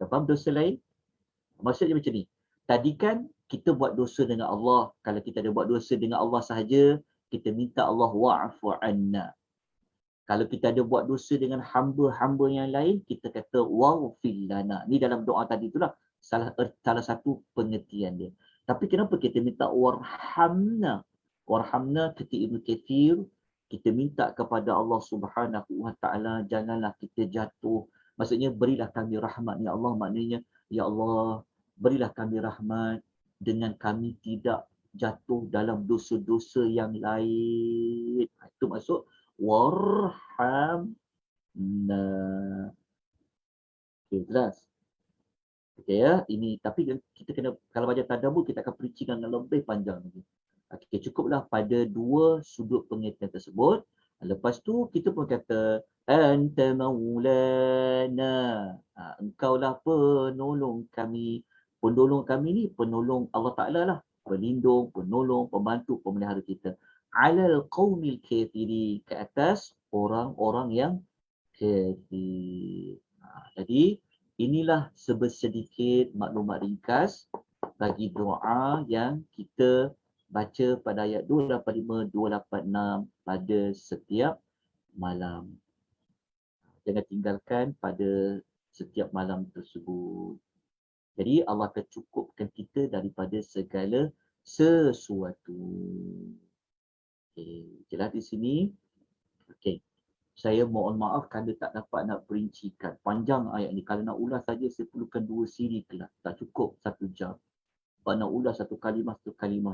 Faham dosa lain? Maksudnya macam ni. Tadi kan kita buat dosa dengan Allah. Kalau kita ada buat dosa dengan Allah sahaja, kita minta Allah wa'fu anna. Kalau kita ada buat dosa dengan hamba-hamba yang lain, kita kata waghfir lana. Ni dalam doa tadi itulah salah satu pengertian dia. Tapi kenapa kita minta warhamna? Warhamna kata Ibnu Katsir, kita minta kepada Allah Subhanahu Wa Taala janganlah kita jatuh. Maksudnya berilah kami rahmat ya Allah, maknanya ya Allah berilah kami rahmat dengan kami tidak jatuh dalam dosa-dosa yang lain. Itu maksud warhamna. Okay, jelas. Okay ya, ini tapi kita kena kalau baca tadabbur kita akan perincikan dengan lebih panjang lagi. Okey, cukuplah pada dua sudut pengertian tersebut. Lepas tu kita pun kata anta maulana. Engkaulah penolong kami. Penolong kami ni penolong Allah Taala lah. Pelindung, penolong, pembantu, pemelihara kita. Alal qaumil kafirin, ke atas orang-orang yang kafir. Jadi inilah sedikit maklumat ringkas bagi doa yang kita baca pada ayat 285, 286 pada setiap malam. Jangan tinggalkan pada setiap malam tersebut. Jadi Allah akan cukupkan kita daripada segala sesuatu. Okey, jelas di sini. Okey. Saya mohon maaf kerana tak dapat nak perincikan. Panjang ayat ni. Kalau nak ulas saja saya perlukan 2 siri kelas. Tak cukup 1 jam. Sebab nak ulas satu kalimah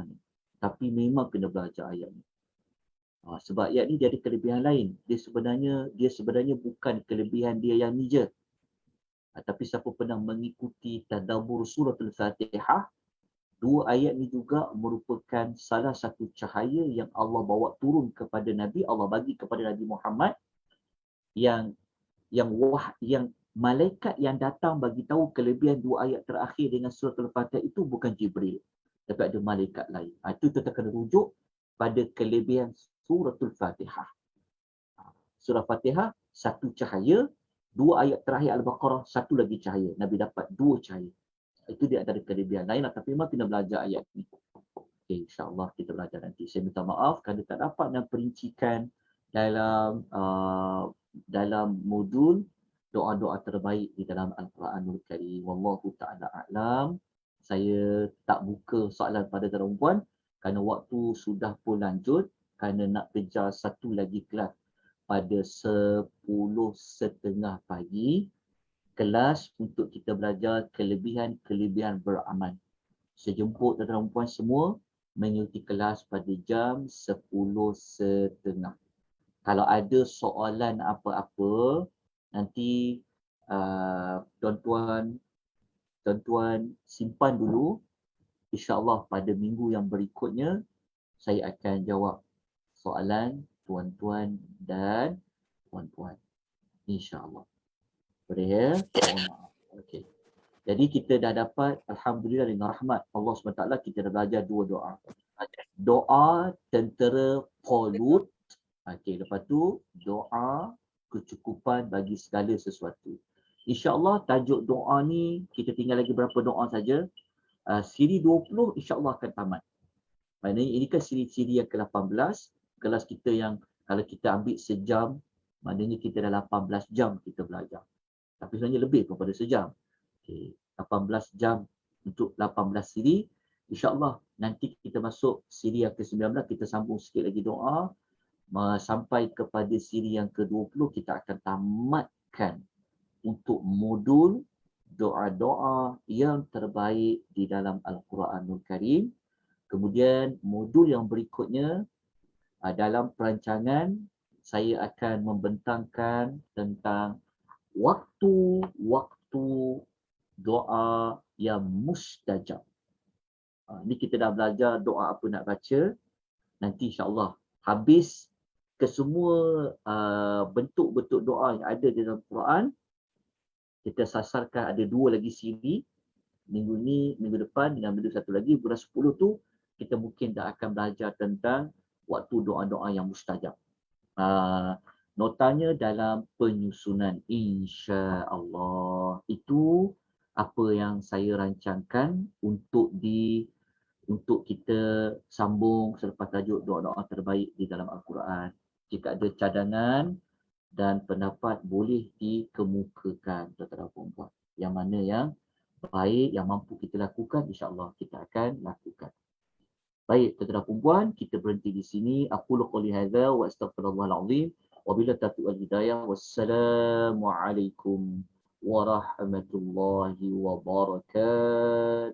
ni. Tapi memang kena belajar ayat ni. Sebab ayat ni dia ada kelebihan lain. Dia sebenarnya bukan kelebihan dia yang ni je. Tapi siapa pernah mengikuti tadabbur surah Al-Fatihah, 2 ayat ni juga merupakan salah satu cahaya yang Allah bawa turun kepada Nabi, Allah bagi kepada Nabi Muhammad, yang malaikat yang datang bagi tahu kelebihan 2 ayat terakhir dengan surah Al-Fatihah itu bukan Jibril, tapi ada malaikat lain. Itu kita kena rujuk pada kelebihan suratul Fatihah. Surah Fatihah satu cahaya, 2 ayat terakhir Al-Baqarah satu lagi cahaya. Nabi dapat 2 cahaya. Itu dia antara kelebihan lain, tapi memang kena belajar ayat ni. Okay, insyaAllah kita belajar nanti. Saya minta maaf kerana tak dapat nak perincikan dalam modul doa-doa terbaik di dalam Al-Quranul Karim. Wallahu ta'ala a'lam. Saya tak buka soalan pada tuan puan kerana waktu sudah pun lanjut, kerana nak kejar satu lagi kelas pada 10.30 pagi, kelas untuk kita belajar kelebihan-kelebihan beramal. Saya jemput tuan-tuan puan semua mengikuti kelas pada jam 10.30. Kalau ada soalan apa-apa, nanti tuan-tuan simpan dulu. InsyaAllah pada minggu yang berikutnya, saya akan jawab soalan tuan-tuan dan puan-puan. InsyaAllah. Boleh ya? Mohon maaf. Okey. Jadi kita dah dapat, Alhamdulillah dengan rahmat Allah SWT, kita dah belajar 2 doa. Doa tentera Talut. Okey, lepas tu doa kecukupan bagi segala sesuatu. InsyaAllah tajuk doa ni, kita tinggal lagi berapa doa saja. Siri 20 insyaAllah akan tamat. Maknanya ini kan siri-siri yang ke-18. Kelas kita yang kalau kita ambil sejam, maknanya kita dah 18 jam kita belajar. Tapi sebenarnya lebih daripada sejam. Okay. 18 jam untuk 18 siri. InsyaAllah nanti kita masuk siri yang ke-19, kita sambung sikit lagi doa. Sampai kepada siri yang ke-20, kita akan tamatkan untuk modul doa-doa yang terbaik di dalam Al-Quranul Karim. Kemudian modul yang berikutnya, dalam perancangan saya akan membentangkan tentang waktu-waktu doa yang mustajab. Ni kita dah belajar doa apa nak baca. Nanti insyaAllah habis ke semua bentuk-bentuk doa yang ada di dalam Quran, kita sasarkan ada 2 lagi siri. Minggu ni, minggu depan dengan minggu satu lagi, bulan 10 tu, kita mungkin dah akan belajar tentang waktu doa-doa yang mustajab. Notanya dalam penyusunan, insya-Allah. Itu apa yang saya rancangkan untuk kita sambung selepas tajuk doa-doa terbaik di dalam Al-Quran. Jika ada cadangan dan pendapat boleh dikemukakan, tuan-tuan dan puan-puan. Yang mana yang baik, yang mampu kita lakukan, insya-Allah kita akan lakukan. Baik, tuan-tuan dan puan-puan, kita berhenti di sini. Aqulu qouli hadza wa astaghfirullahal azim. Wabillahi taufiq wal hidayah. Wassalamualaikum warahmatullahi wabarakatuh.